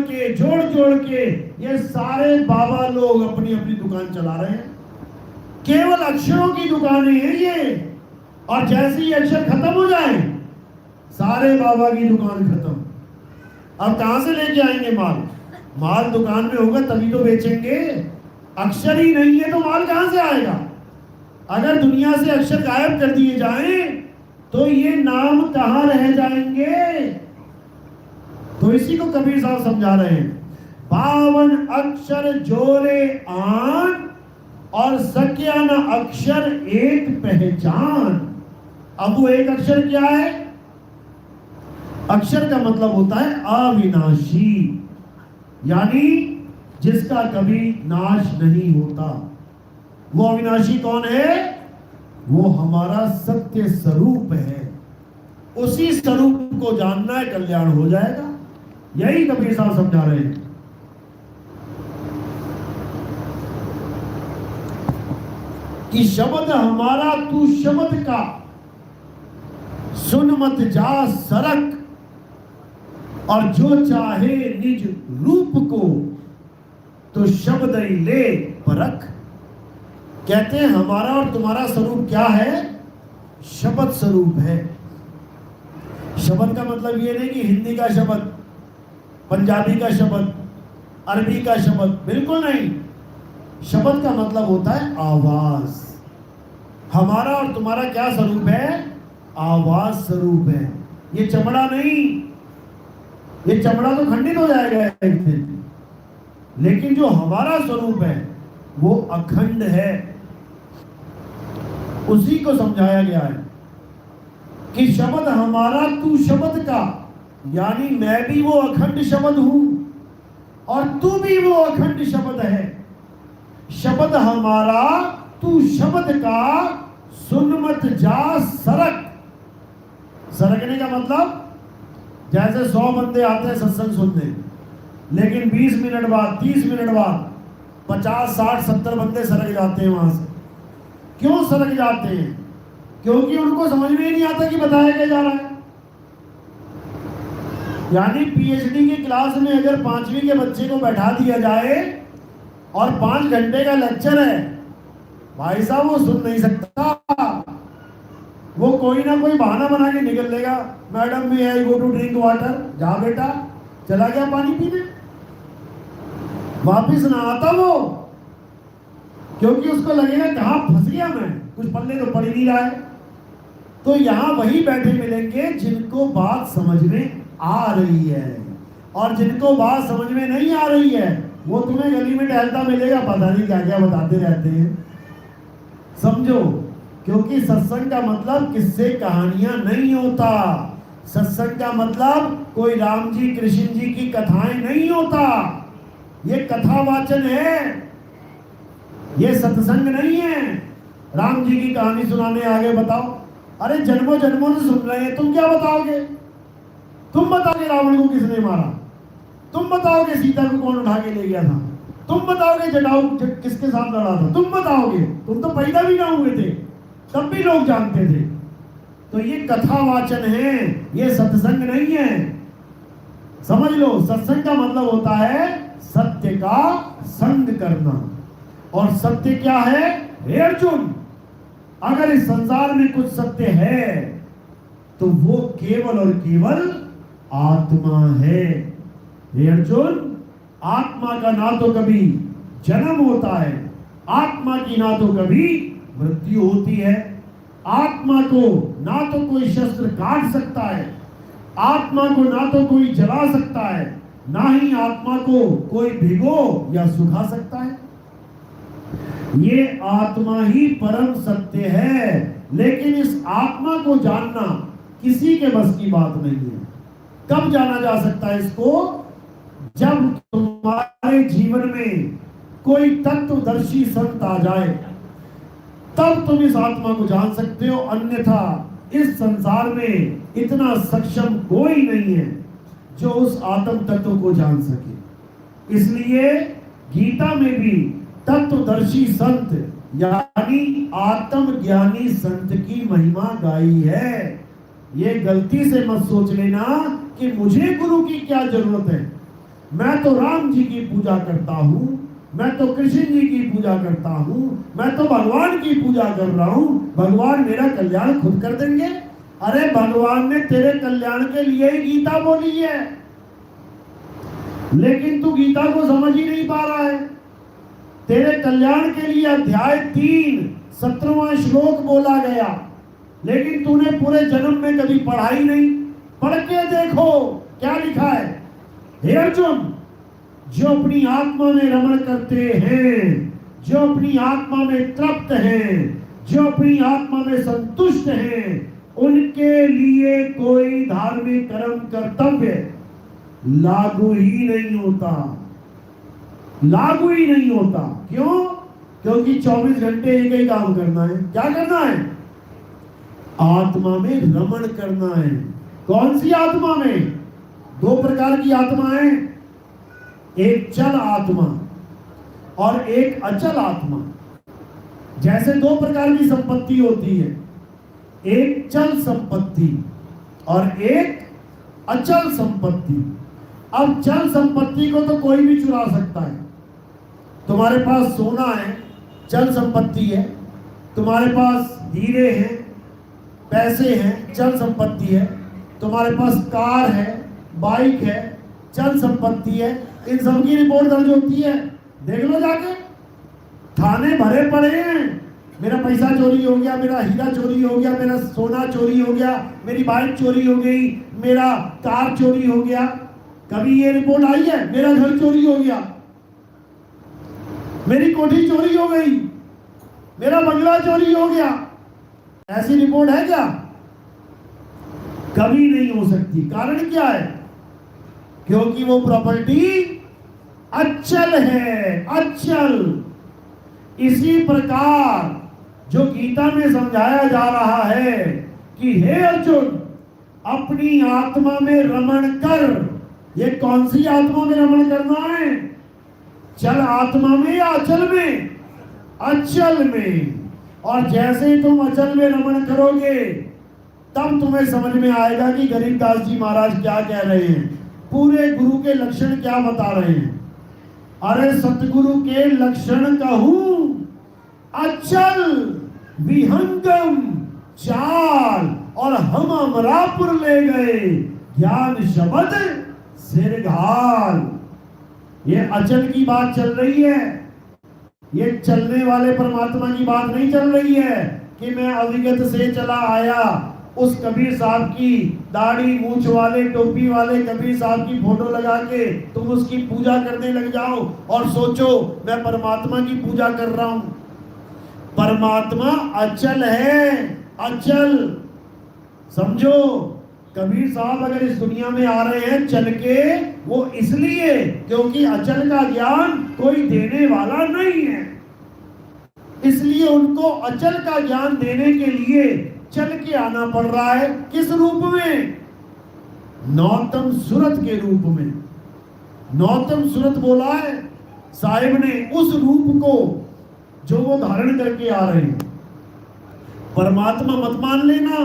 के ये सारे बाबा लोग अपनी अपनी दुकान चला रहे हैं। केवल अक्षरों की दुकानें हैं ये। और जैसे ही अक्षर खत्म हो जाए सारे बाबा की दुकान खत्म। अब कहां से लेके आएंगे माल? माल दुकान में होगा तभी तो बेचेंगे। अक्षर ही नहीं है तो माल कहां से आएगा? अगर दुनिया से अक्षर गायब कर दिए जाएं तो ये नाम कहां रह जाएंगे? तो इसी को कबीर साहब समझा रहे हैं। 52 अक्षर जोरे आन और सकिया न अक्षर एक पहचान। अब वो एक अक्षर क्या है? अक्षर का मतलब होता है अविनाशी, यानी जिसका कभी नाश नहीं होता। वो अविनाशी कौन है? वो हमारा सत्य स्वरूप है। उसी स्वरूप को जानना है, कल्याण हो जाएगा। यही कबीर साहब समझा रहे हैं। कि शब्द हमारा तू शब्द का, सुन मत जा सरक, और जो चाहे निज रूप को तो शब्द ही ले परख। कहते हैं हमारा और तुम्हारा स्वरूप क्या है? शब्द स्वरूप है। शब्द का मतलब ये नहीं कि हिंदी का शब्द, पंजाबी का शब्द, अरबी का शब्द, बिल्कुल नहीं। शब्द का मतलब होता है आवाज। हमारा और तुम्हारा क्या स्वरूप है? आवाज स्वरूप है। ये चमड़ा नहीं, ये चमड़ा तो खंडित हो जाएगा एक दिन, लेकिन जो हमारा स्वरूप है वो अखंड है। उसी को समझाया गया है कि शब्द हमारा तू शब्द का, यानी मैं भी वो अखंड शब्द हूं और तू भी वो अखंड शब्द है। शब्द हमारा तू शब्द का, सुन मत जा सरक। सरकने का मतलब जैसे 100 बंदे आते हैं सत्संग सुनने, लेकिन 20 मिनट बाद, 30 मिनट बाद 50, 60, 70 बंदे सरक जाते हैं वहां से। क्यों सरक जाते हैं? क्योंकि उनको समझ में ही नहीं आता कि बताया क्या जा रहा है। यानी पीएचडी की क्लास में अगर 5वीं के बच्चे को बैठा दिया जाए और 5 घंटे का लेक्चर है, भाई साहब वो सुन नहीं सकता। वो कोई ना कोई बहाना बना के निकल लेगा। मैडम में आई गो टू ड्रिंक वाटर, जा बेटा, चला गया पानी पीने, वापिस ना आता वो, क्योंकि उसको लगेगा कहां फंस गया मैं, कुछ पल्ले तो पड़ ही नहीं रहा है। तो यहां वही बैठे मिलेंगे जिनको बात समझ में आ रही है, और जिनको बात समझ में नहीं आ रही है वो तुम्हें गली में टहलता मिलेगा, पता नहीं क्या क्या बताते रहते हैं। समझो, क्योंकि सत्संग का मतलब किस्से कहानियां नहीं होता। सत्संग का मतलब कोई राम जी कृष्ण जी की कथाएं नहीं होता। ये कथावाचन है, ये सत्संग नहीं है। राम जी की कहानी सुनाने आगे बताओ, अरे जन्मों जन्मों से सुन रहे हैं, तुम क्या बताओगे? तुम बताओगे रावण को किसने मारा? तुम बताओगे सीता को कौन उठा के ले गया था? तुम बताओगे जटायु किसके साथ लड़ा था? तुम बताओगे? तुम तो पैदा भी ना हुए थे, तब भी लोग जानते थे। तो ये कथावाचन है, ये सत्संग नहीं है। समझ लो, सत्संग का मतलब होता है सत्य का संग करना। और सत्य क्या है? हे अर्जुन, अगर इस संसार में कुछ सत्य है तो वो केवल और केवल आत्मा है। हे अर्जुन, आत्मा का ना तो कभी जन्म होता है, आत्मा की ना तो कभी मृत्यु होती है। आत्मा को ना तो कोई शस्त्र काट सकता है, आत्मा को ना तो कोई जला सकता है, ना ही आत्मा को कोई भिगो या सुखा सकता है। ये आत्मा ही परम सत्य है, लेकिन इस आत्मा को जानना किसी के बस की बात नहीं है। कब जाना जा सकता है इसको? जब तुम्हारे जीवन में कोई तत्वदर्शी संत आ जाए, तब तुम इस आत्मा को जान सकते हो, अन्यथा इस संसार में इतना सक्षम कोई नहीं है जो उस आत्म तत्व को जान सके। इसलिए गीता में भी तत्वदर्शी संत यानी आत्मज्ञानी संत की महिमा गाई है। ये गलती से मत सोच लेना कि मुझे गुरु की क्या जरूरत है, मैं तो राम जी की पूजा करता हूं, मैं तो कृष्ण जी की पूजा करता हूं, मैं तो भगवान की पूजा कर रहा हूं, भगवान मेरा कल्याण खुद कर देंगे। अरे भगवान ने तेरे कल्याण के लिए ही गीता बोली है, लेकिन तू गीता को समझ ही नहीं पा रहा है। तेरे कल्याण के लिए अध्याय 3 17वां श्लोक बोला गया, लेकिन तूने पूरे जन्म में कभी पढ़ा ही नहीं। पढ़ के देखो क्या लिखा है। हे अर्जुन, जो अपनी आत्मा में रमण करते हैं, जो अपनी आत्मा में तृप्त हैं, जो अपनी आत्मा में संतुष्ट हैं, उनके लिए कोई धार्मिक कर्म कर्तव्य लागू ही नहीं होता, लागू ही नहीं होता। क्यों? क्योंकि 24 घंटे एक ही काम करना है। क्या करना है? आत्मा में रमण करना है। कौन सी आत्मा में? 2 प्रकार की आत्मा है, एक चल आत्मा और एक अचल आत्मा। जैसे 2 प्रकार की संपत्ति होती है, एक चल संपत्ति और एक अचल संपत्ति। अब चल संपत्ति को तो कोई भी चुरा सकता है। तुम्हारे पास सोना है, चल संपत्ति है। तुम्हारे पास हीरे हैं, पैसे हैं, चल संपत्ति है। तुम्हारे पास कार है, बाइक है, चल संपत्ति है। इन सब की रिपोर्ट दर्ज होती है, देख लो जाके। थाने भरे पड़े हैं, मेरा पैसा चोरी हो गया, मेरा हीरा चोरी हो गया, मेरा सोना चोरी हो गया, मेरी बाइक चोरी हो गई, मेरा कार चोरी हो गया। कभी ये रिपोर्ट आई है मेरा घर चोरी हो गया, मेरी कोठी चोरी हो गई, मेरा बंगला चोरी हो गया? ऐसी रिपोर्ट है क्या? कभी नहीं हो सकती। कारण क्या है? क्योंकि वो प्रॉपर्टी अचल है, अचल। इसी प्रकार जो गीता में समझाया जा रहा है कि हे अर्जुन, अपनी आत्मा में रमण कर। ये कौन सी आत्मा में रमण करना है? चल आत्मा में या अचल में? अचल में। और जैसे ही तुम अचल में रमण करोगे, तब तुम्हें समझ में आएगा कि गरीबदास जी महाराज क्या कह रहे हैं, पूरे गुरु के लक्षण क्या बता रहे हैं। अरे सतगुरु के लक्षण कहूं, अचल विहंगम चाल, और हम अमरापुर ले गए ज्ञान शब्द सिर घाल। ये अचल की बात चल रही है, ये चलने वाले परमात्मा की बात नहीं चल रही है कि मैं अविगत से चला आया। उस कबीर साहब की दाढ़ी मूछ वाले, टोपी वाले कबीर साहब की फोटो लगा के तुम उसकी पूजा करने लग जाओ और सोचो मैं परमात्मा की पूजा कर रहा हूं। परमात्मा अचल है, अचल। समझो, कबीर साहब अगर इस दुनिया में आ रहे हैं चल के, वो इसलिए क्योंकि अचल का ज्ञान कोई देने वाला नहीं है। इसलिए उनको अचल का ज्ञान देने के लिए चल के आना पड़ रहा है। किस रूप में? नौतम सूरत के रूप में। नौतम सूरत बोला है साहिब ने उस रूप को जो वो धारण करके आ रहे हैं। परमात्मा मत मान लेना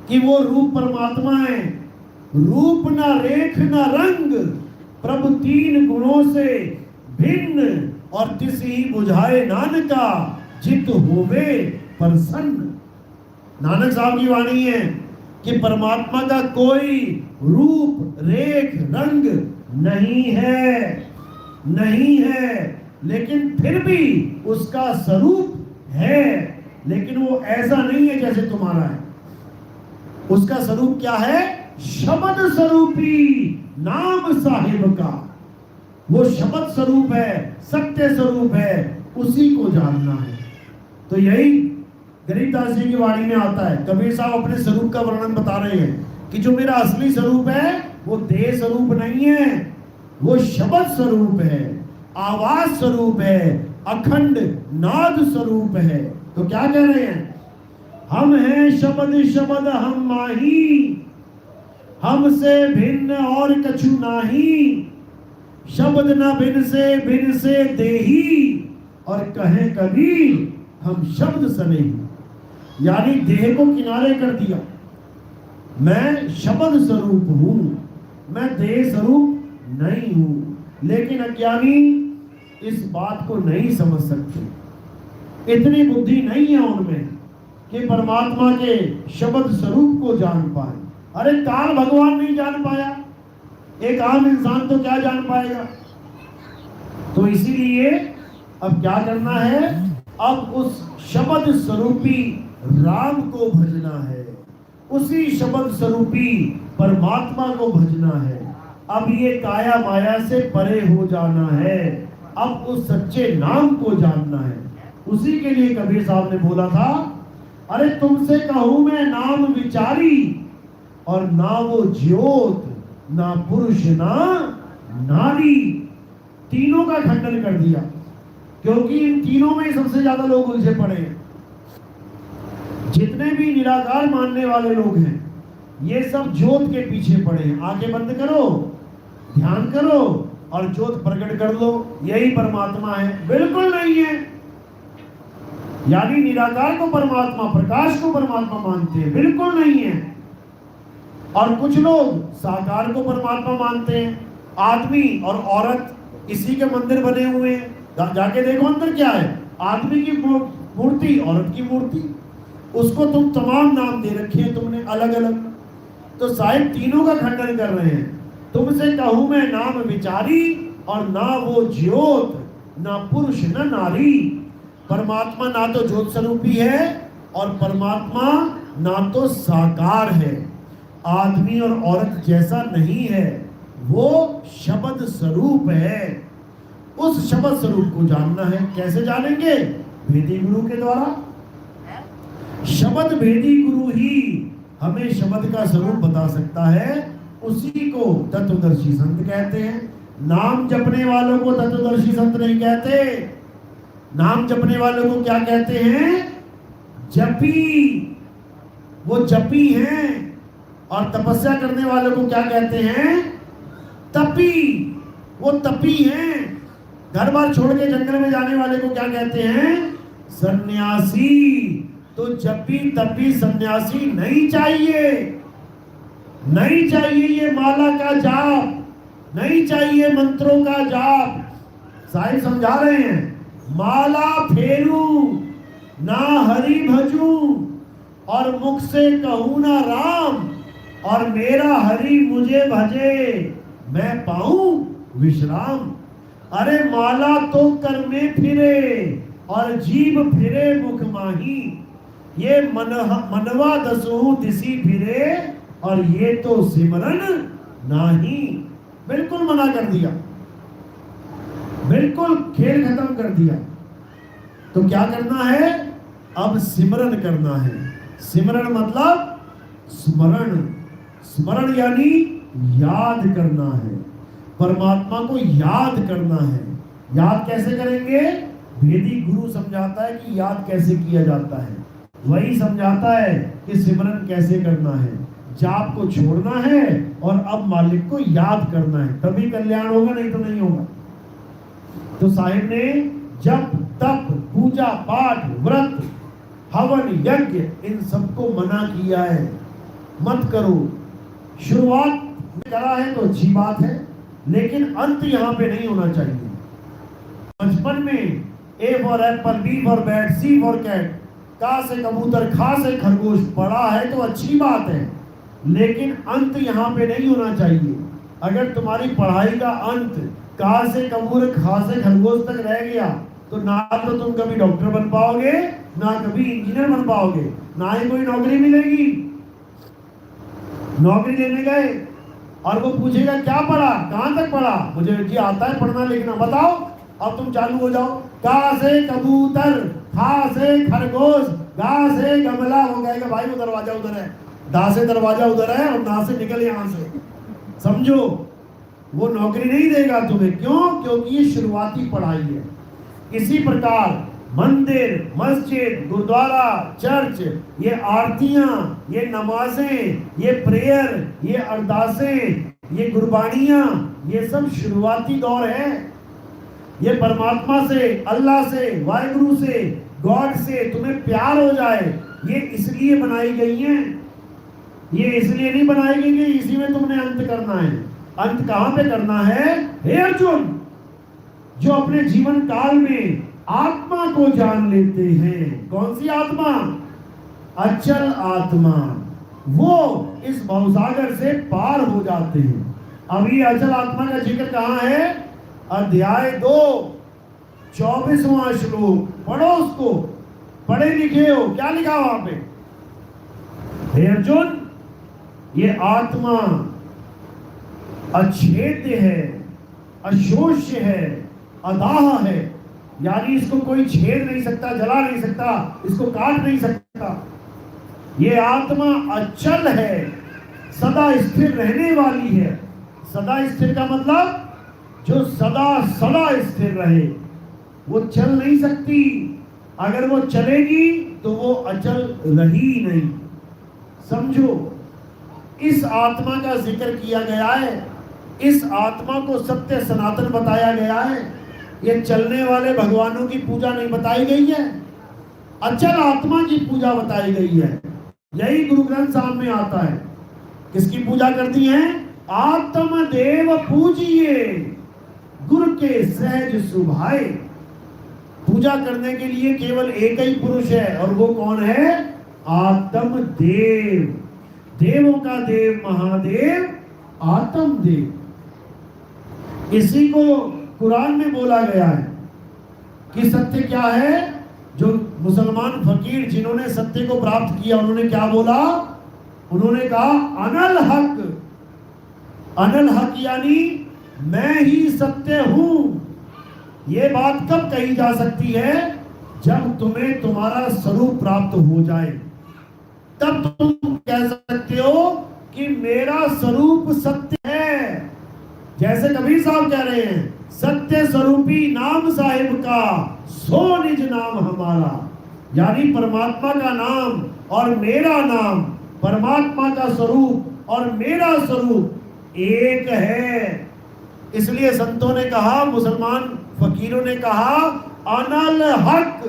कि वो रूप परमात्मा है। रूप ना रेख ना रंग, प्रभु 3 गुणों से भिन्न, और तिसी बुझाए नानका जित होवे प्रसन्न। नानक साहब की वाणी है कि परमात्मा का कोई रूप रेख रंग नहीं है, नहीं है, लेकिन फिर भी उसका स्वरूप है। लेकिन वो ऐसा नहीं है जैसे तुम्हारा है। उसका स्वरूप क्या है? शब्द स्वरूपी नाम साहिब का। वो शब्द स्वरूप है, सत्य स्वरूप है, उसी को जानना है। तो यही गरीबदास जी की वाणी में आता है। कबीर साहब अपने स्वरूप का वर्णन बता रहे हैं कि जो मेरा असली स्वरूप है वो देह स्वरूप नहीं है, वो शब्द स्वरूप है, आवाज स्वरूप है, अखंड नाद स्वरूप है। तो क्या कह रहे हैं? हम हैं शब्द शब्द हम माही, हमसे भिन्न और कछु नाही, शब्द न भिन से देही, और कहे कबीर हम शब्द सने। यानी देह को किनारे कर दिया, मैं शब्द स्वरूप हूं, मैं देह स्वरूप नहीं हूं। लेकिन अज्ञानी इस बात को नहीं समझ सकते, इतनी बुद्धि नहीं है उनमें कि परमात्मा के शब्द स्वरूप को जान पाए। अरे काल भगवान नहीं जान पाया, एक आम इंसान तो क्या जान पाएगा? तो इसीलिए अब क्या करना है? अब उस शब्द स्वरूपी राम को भजना है, उसी शब्द स्वरूपी परमात्मा को भजना है। अब ये काया माया से परे हो जाना है, अब उस सच्चे नाम को जानना है। उसी के लिए कबीर साहब ने बोला था, अरे तुमसे कहूं मैं नाम विचारी, और ना वो ज्योत ना पुरुष ना नारी। तीनों का खंडन कर दिया, क्योंकि इन तीनों में सबसे ज्यादा लोग उलझे पड़े हैं। जितने भी निराकार मानने वाले लोग हैं, ये सब ज्योत के पीछे पड़े हैं। आंखें बंद करो, ध्यान करो और ज्योत प्रकट कर लो, यही परमात्मा है। बिल्कुल नहीं है। यानी निराकार को परमात्मा, प्रकाश को परमात्मा मानते हैं, बिल्कुल नहीं है। और कुछ लोग साकार को परमात्मा मानते हैं। आदमी और औरत इसी के मंदिर बने हुए हैं, जाके देखो अंदर क्या है। आदमी की मूर्ति, औरत की मूर्ति, उसको तुम तमाम नाम दे रखे हैं तुमने अलग अलग। तो साहिब तीनों का खंडन कर रहे हैं। तुमसे कहूं मैं नाम विचारी, और ना वो ज्योत ना पुरुष न नारी। परमात्मा ना तो ज्योत स्वरूपी है, और परमात्मा ना तो साकार है, आदमी और औरत जैसा नहीं है, वो शब्द स्वरूप है। उस शब्द स्वरूप को जानना है। कैसे जानेंगे? भेदी गुरु के द्वारा। शब्द भेदी गुरु ही हमें शब्द का स्वरूप बता सकता है। उसी को तत्वदर्शी संत कहते हैं। नाम जपने वालों को तत्वदर्शी संत नहीं कहते। नाम जपने वालों को क्या कहते हैं? जपी। वो जपी हैं। और तपस्या करने वालों को क्या कहते हैं? तपी। वो तपी हैं। घर बार छोड़ के जंगल में जाने वाले को क्या कहते हैं? सन्यासी। तो जपी तपी सन्यासी नहीं चाहिए, नहीं चाहिए ये माला का जाप, नहीं चाहिए मंत्रों का जाप। साहिब समझा रहे हैं, माला फेरू ना हरि भजू, और मुख से कहूं ना राम, और मेरा हरि मुझे भजे, मैं पाऊं विश्राम। अरे माला तो कर में फिरे, और जीव फिरे मुख माही। ये मनवा दसों दिसी फिरे, और ये तो सिमरन नाही। बिल्कुल मना कर दिया, बिल्कुल खेल खत्म कर दिया। तो क्या करना है? अब सिमरन करना है। सिमरन मतलब स्मरण। स्मरण यानी याद करना है, परमात्मा को याद करना है। याद कैसे करेंगे? भेदी गुरु समझाता है कि याद कैसे किया जाता है, वही समझाता है कि सिमरन कैसे करना है। जाप को छोड़ना है और अब मालिक को याद करना है, तभी कल्याण होगा, नहीं तो नहीं होगा। तो साहिब ने जप तप पूजा पाठ व्रत हवन यज्ञ इन सबको मना किया है, मत करो। शुरुआत में करा है तो अच्छी बात है, लेकिन अंत यहाँ पे नहीं होना चाहिए। बचपन में A for apple, B for bat, C for cat, का से कबूतर, खा से खरगोश पढ़ा है तो अच्छी बात है, लेकिन अंत यहाँ पे नहीं होना चाहिए। अगर तुम्हारी पढ़ाई का अंत का से कबूतर खा से खरगोश तक रह गया तो ना तो तुम कभी डॉक्टर बन पाओगे, ना कभी इंजीनियर बन पाओगे, ना ही कोई नौकरी मिलेगी। नौकरी लेने गए और वो पूछेगा क्या पढ़ा, कहां तक पढ़ा, मुझे जी आता है पढ़ना लिखना, बताओ। अब तुम चालू हो जाओ, का से कबूतर, खा से खरगोश, गा से गमला। वो कहेगा भाई वो दरवाजा उधर है, दा से दरवाजा उधर है, और ना से निकल यहां से। समझो, वो नौकरी नहीं देगा तुम्हें। क्यों? क्योंकि ये शुरुआती पढ़ाई है। इसी प्रकार मंदिर, मस्जिद, गुरुद्वारा, चर्च, ये आरतियां, ये नमाजें, ये प्रेयर, ये अरदासें, ये गुरबानियां, ये सब शुरुआती दौर है। ये परमात्मा से, अल्लाह से, वाहिगुरु से, गॉड से तुम्हें प्यार हो जाए, ये इसलिए बनाई गई हैं। ये इसलिए नहीं बनाई गई कि इसी में तुमने अंत करना है। अंत कहां पे करना है? हे अर्जुन, जो अपने जीवन काल में आत्मा को जान लेते हैं। कौन सी आत्मा? अचल आत्मा। वो इस भवसागर से पार हो जाते हैं। अभी अचल आत्मा का जिक्र कहां है? अध्याय 2 24वां श्लोक पढ़ो। उसको पढ़े लिखे हो, क्या लिखा वहां पे? हे अर्जुन, ये आत्मा अछेद्य है, अशोष्य है, अदाह है, यानी इसको कोई छेद नहीं सकता, जला नहीं सकता, इसको काट नहीं सकता। ये आत्मा अचल है, सदा स्थिर रहने वाली है। सदा स्थिर का मतलब जो सदा सदा स्थिर रहे, वो चल नहीं सकती। अगर वो चलेगी तो वो अचल रही नहीं। समझो, इस आत्मा का जिक्र किया गया है। इस आत्मा को सत्य सनातन बताया गया है। ये चलने वाले भगवानों की पूजा नहीं बताई गई है, अचल आत्मा की पूजा बताई गई है। यही गुरु ग्रंथ साहब में आता है। किसकी पूजा करती है? आत्मदेव पूजिए गुरु के सहज सुभाए। पूजा करने के लिए केवल एक ही पुरुष है, और वो कौन है? आत्मदेव। देवों का देव महादेव आत्मदेव। इसी को कुरान में बोला गया है कि सत्य क्या है। जो मुसलमान फकीर जिन्होंने सत्य को प्राप्त किया, उन्होंने क्या बोला? उन्होंने कहा अनल हक। अनल हक यानी मैं ही सत्य हूं। ये बात कब कही जा सकती है? जब तुम्हें तुम्हारा स्वरूप प्राप्त हो जाए, तब तुम कह सकते हो कि मेरा स्वरूप सत्य है। जैसे कबीर साहब कह रहे हैं, सत्य स्वरूपी नाम साहिब का, सो निज नाम हमारा। यानी परमात्मा का नाम और मेरा नाम, परमात्मा का स्वरूप और मेरा स्वरूप एक है। इसलिए संतों ने कहा, मुसलमान फकीरों ने कहा अनल हक,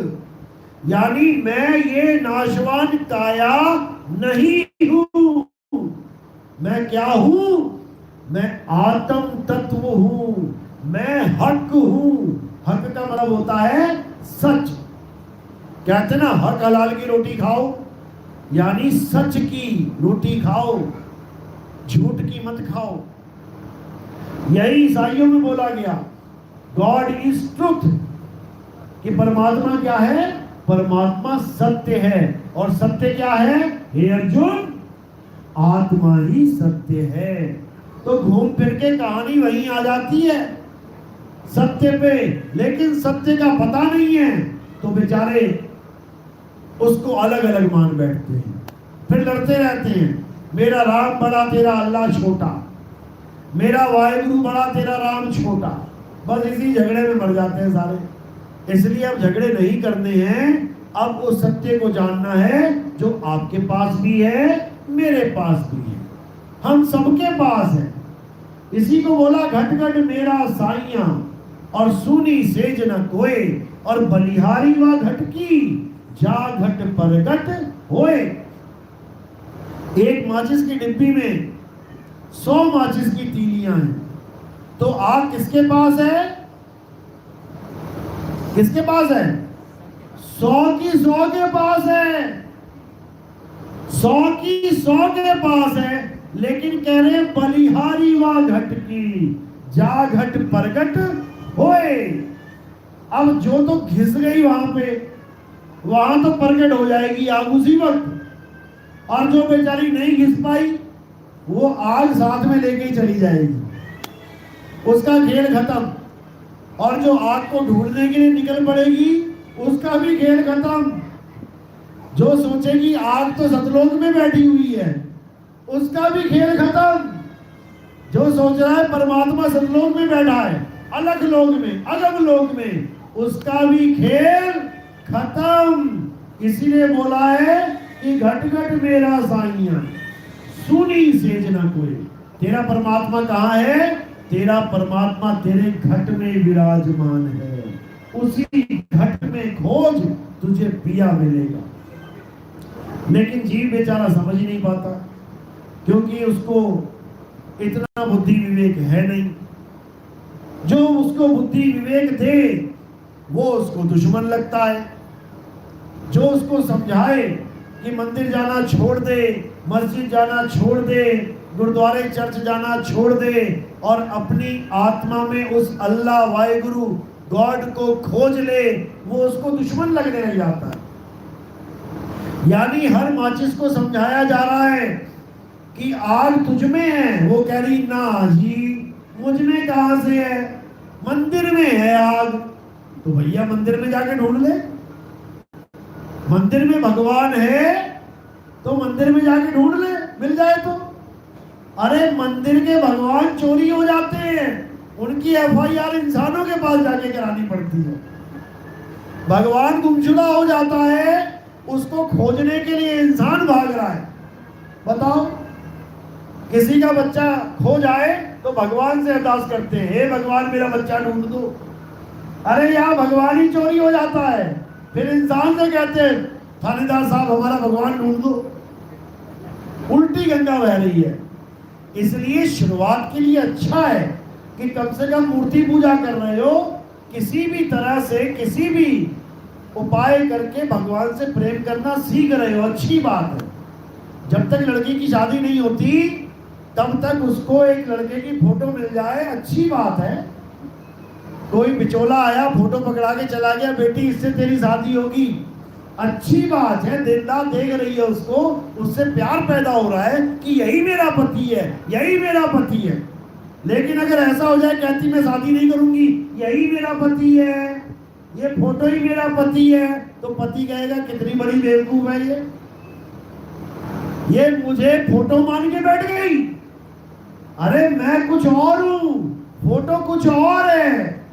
यानी मैं ये नाशवान काया नहीं हूं। मैं क्या हूं? मैं आत्म तत्व हूं, मैं हक हूं। हक का मतलब होता है सच। कहते ना, हक हलाल की रोटी खाओ, यानी सच की रोटी खाओ, झूठ की मत खाओ। यही ईसाइयों में बोला गया, गॉड इज ट्रुथ, कि परमात्मा क्या है? परमात्मा सत्य है। और सत्य क्या है? हे अर्जुन, आत्मा ही सत्य है। तो घूम फिर के कहानी वहीं आ जाती है, सत्य पे। लेकिन सत्य का पता नहीं है तो बेचारे उसको अलग अलग मान बैठते हैं, फिर लड़ते रहते हैं। मेरा राम बड़ा तेरा अल्लाह छोटा, मेरा वाहिगुरु बड़ा तेरा राम छोटा। बस इसी झगड़े में मर जाते हैं सारे। इसलिए अब झगड़े नहीं करने हैं, अब उस सत्य को जानना है जो आपके पास भी है, मेरे पास भी है, हम सबके पास है। इसी को बोला घट घट मेरा साइयां, और सुनी सेज न कोय, और बलिहारी व घट की जा घट परगट होए। एक माचिस की डिब्बी में 100 माचिस की तीलियां हैं, तो आग किसके पास है? किसके पास है? 100 की 100 के पास है, 100 की 100 के पास है। लेकिन कह रहे बलिहारी व घट की जा घट परगट होए। अब जो तो घिस गई वहां पे, वहां तो प्रकट हो जाएगी आग उसी वक्त, और जो बेचारी नहीं घिस पाई वो आग साथ में लेके ही चली जाएगी, उसका खेल खत्म। और जो आग को ढूंढने के लिए निकल पड़ेगी, उसका भी खेल खत्म। जो सोचेगी आग तो सतलोक में बैठी हुई है, उसका भी खेल खत्म। जो सोच रहा है परमात्मा सतलोक में बैठा है, अलग लोक में, अगम लोक में, उसका भी खेल खत्म। इसीलिए बोला है कि घट घट मेरा साइया सुनी सेज न कोई। तेरा परमात्मा कहाँ है? तेरा परमात्मा तेरे घट में विराजमान है। उसी घट में खोज, तुझे पिया मिलेगा। लेकिन जीव बेचारा समझ ही नहीं पाता, क्योंकि उसको इतना बुद्धि विवेक है नहीं। जो उसको बुद्धि विवेक दे वो उसको दुश्मन लगता है। जो उसको समझाए कि मंदिर जाना छोड़ दे, मस्जिद जाना छोड़ दे, गुरुद्वारे चर्च जाना छोड़ दे और अपनी आत्मा में उस अल्लाह वाहिगुरु गॉड को खोज ले, वो उसको दुश्मन लगने लग जाता है। यानी हर माचिस को समझाया जा रहा है कि आग तुझ में है, वो कह रही ना जी मुझ में कहां से है, मंदिर में है आग। तो भैया मंदिर में जाके ढूंढ ले। मंदिर में भगवान है तो मंदिर में जाके ढूंढ ले, मिल जाए तो। अरे मंदिर के भगवान चोरी हो जाते हैं, उनकी एफआईआर इंसानों के पास जाके करानी पड़ती है। भगवान गुमशुदा हो जाता है, उसको खोजने के लिए इंसान भाग रहा है। बताओ, किसी का बच्चा खो जाए तो भगवान से अरदास करते हैं, हे भगवान मेरा बच्चा ढूंढ दो। अरे यहाँ भगवान ही चोरी हो जाता है, फिर इंसान से कहते हैं थानेदार साहब हमारा भगवान ढूंढ दो। उल्टी गंगा बह रही है। इसलिए शुरुआत के लिए अच्छा है कि कम से कम मूर्ति पूजा कर रहे हो, किसी भी तरह से किसी भी उपाय करके भगवान से प्रेम करना सीख रहे हो, अच्छी बात है। जब तक लड़की की शादी नहीं होती तब तक उसको एक लड़के की फोटो मिल जाए, अच्छी बात है। कोई बिचौला आया फोटो पकड़ा के चला गया, बेटी इससे तेरी शादी होगी, अच्छी बात है। दिन रात देख रही है उसको, उससे प्यार पैदा हो रहा है कि यही मेरा पति है, यही मेरा पति है। लेकिन अगर ऐसा हो जाए कहती मैं शादी नहीं करूंगी, यही मेरा पति है, ये फोटो ही मेरा पति है, तो पति कहेगा कितनी बड़ी बेवकूफ है ये मुझे फोटो मान के बैठ गई। अरे मैं कुछ और हूं, फोटो कुछ और है।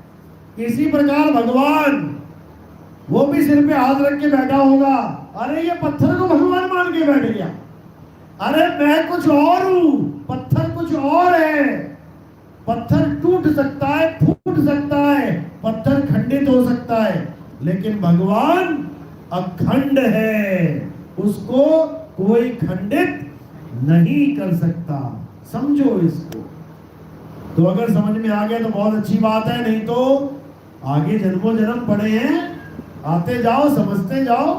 इसी प्रकार भगवान, वो भी सिर पे हाथ रख के बैठा होगा, अरे ये पत्थर को भगवान मान के बैठ गया। अरे मैं कुछ और हूं, पत्थर कुछ और है। पत्थर टूट सकता है, फूट सकता है, पत्थर खंडित हो सकता है, लेकिन भगवान अखंड है, उसको कोई खंडित नहीं कर सकता। समझो इसको। तो अगर समझ में आ गया तो बहुत अच्छी बात है, नहीं तो आगे जन्मों जन्म पड़े हैं, आते जाओ समझते जाओ,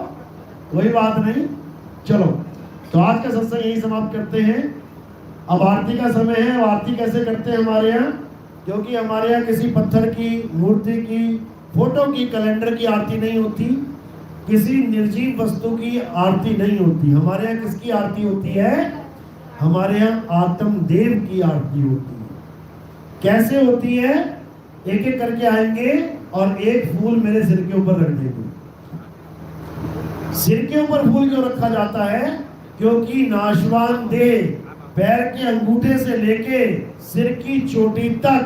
कोई बात नहीं। चलो, तो आज का सत्संग यही समाप्त करते हैं। अब आरती का समय है। आरती कैसे करते हैं हमारे यहाँ? क्योंकि हमारे यहाँ किसी पत्थर की, मूर्ति की, फोटो की, कैलेंडर की आरती नहीं होती, किसी निर्जीव वस्तु की आरती नहीं होती। हमारे यहाँ किसकी आरती होती है? हमारे यहाँ आत्मदेव की आरती होती है। कैसे होती है? एक एक करके आएंगे और एक फूल मेरे सिर के ऊपर रख देंगे। सिर के ऊपर फूल क्यों रखा जाता है? क्योंकि नाशवान देह पैर के अंगूठे से लेके सिर की चोटी तक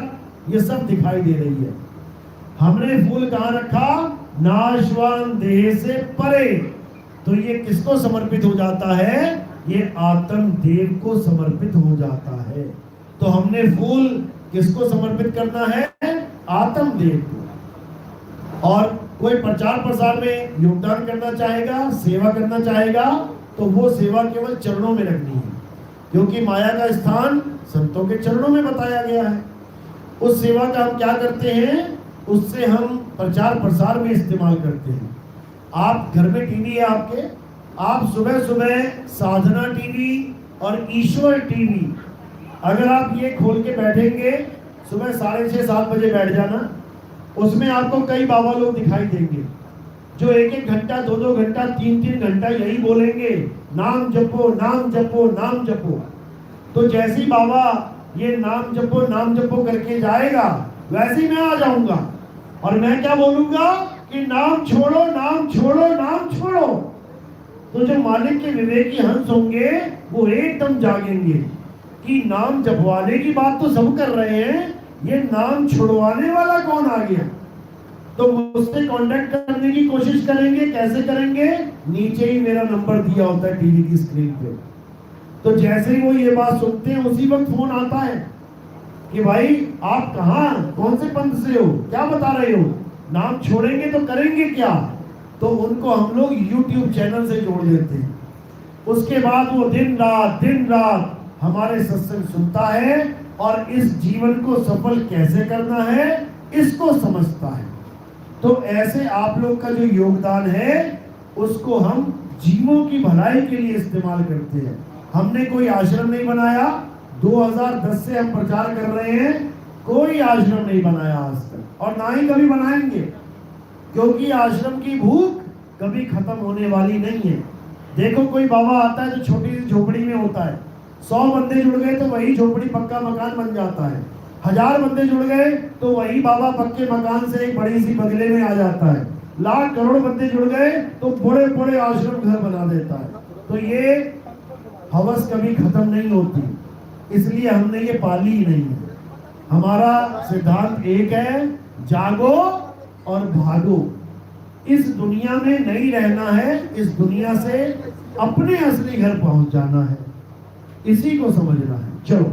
ये सब दिखाई दे रही है। हमने फूल कहाँ रखा? नाशवान देह से परे। तो ये किसको समर्पित हो जाता है? ये आत्म देव को समर्पित हो जाता है। तो हमने फूल किसको समर्पित करना है? आत्म देव को। और कोई प्रचार प्रसार में योगदान करना चाहेगा, सेवा करना चाहेगा, तो वो सेवा केवल चरणों में रखनी है, क्योंकि माया का स्थान संतों के चरणों में बताया गया है। उस सेवा का हम क्या करते हैं? उससे हम प्रचार प्रसार में इस्तेमाल करते हैं। आप घर में टीवी है आपके, आप सुबह सुबह साधना टीवी और ईश्वर टीवी, अगर आप ये खोल के बैठेंगे, सुबह 6:30-7 बजे बैठ जाना, उसमें आपको कई बाबा लोग दिखाई देंगे जो 1-1 घंटा, 2-2 घंटा, 3-3 घंटा यही बोलेंगे, नाम जपो, नाम जपो, नाम जपो। तो जैसे ही बाबा ये नाम जपो करके जाएगा, वैसे ही मैं आ जाऊंगा और मैं क्या बोलूंगा कि नाम छोड़ो, नाम छोड़ो, नाम छोड़ो। तो जो मालिक के विवेकी हंस होंगे वो एकदम जागेंगे कि नाम जपवाने की बात तो सब कर रहे हैं, ये नाम छुड़वाने वाला कौन आ गया? तो मुझसे कांटेक्ट करने की कोशिश करेंगे। कैसे करेंगे? नीचे ही मेरा नंबर दिया होता है टीवी की स्क्रीन पे। तो जैसे ही वो ये बात सुनते हैं उसी वक्त फोन आता है कि भाई आप कहाँ, कौन से पंथ से हो, क्या बता रहे हो, नाम छोड़ेंगे तो करेंगे क्या? तो उनको हम लोग YouTube चैनल से जोड़ देते हैं। उसके बाद वो दिन रात हमारे सत्संग सुनता है और इस जीवन को सफल कैसे करना है इसको समझता है। तो ऐसे आप लोग का जो योगदान है उसको हम जीवों की भलाई के लिए इस्तेमाल करते हैं। हमने कोई आश्रम नहीं बनाया, 2010 से हम प्रचार कर रहे हैं, कोई आश्रम नहीं बनाया आज तक और ना ही कभी बनाएंगे, क्योंकि आश्रम की भूख कभी खत्म होने वाली नहीं है। देखो कोई बाबा आता है तो छोटी सी झोपड़ी में होता है, 100 बंदे जुड़ गए तो वही झोपड़ी पक्का मकान बन जाता है, 1000 बंदे जुड़ गए तो वही बाबा पक्के मकान से एक बड़ी सी बंगले में आ जाता है, लाख करोड़ बंदे जुड़ गए तो बड़े बड़े आश्रम घर बना देता है। तो ये हवस कभी खत्म नहीं होती, इसलिए हमने ये पाली ही नहीं है। हमारा सिद्धांत एक है, जागो और भागो। इस दुनिया में नहीं रहना है, इस दुनिया से अपने असली घर पहुंच जाना है, इसी को समझना है। चलो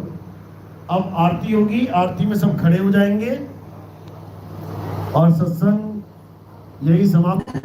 अब आरती होगी, आरती में सब खड़े हो जाएंगे और सत्संग यही समाप्त।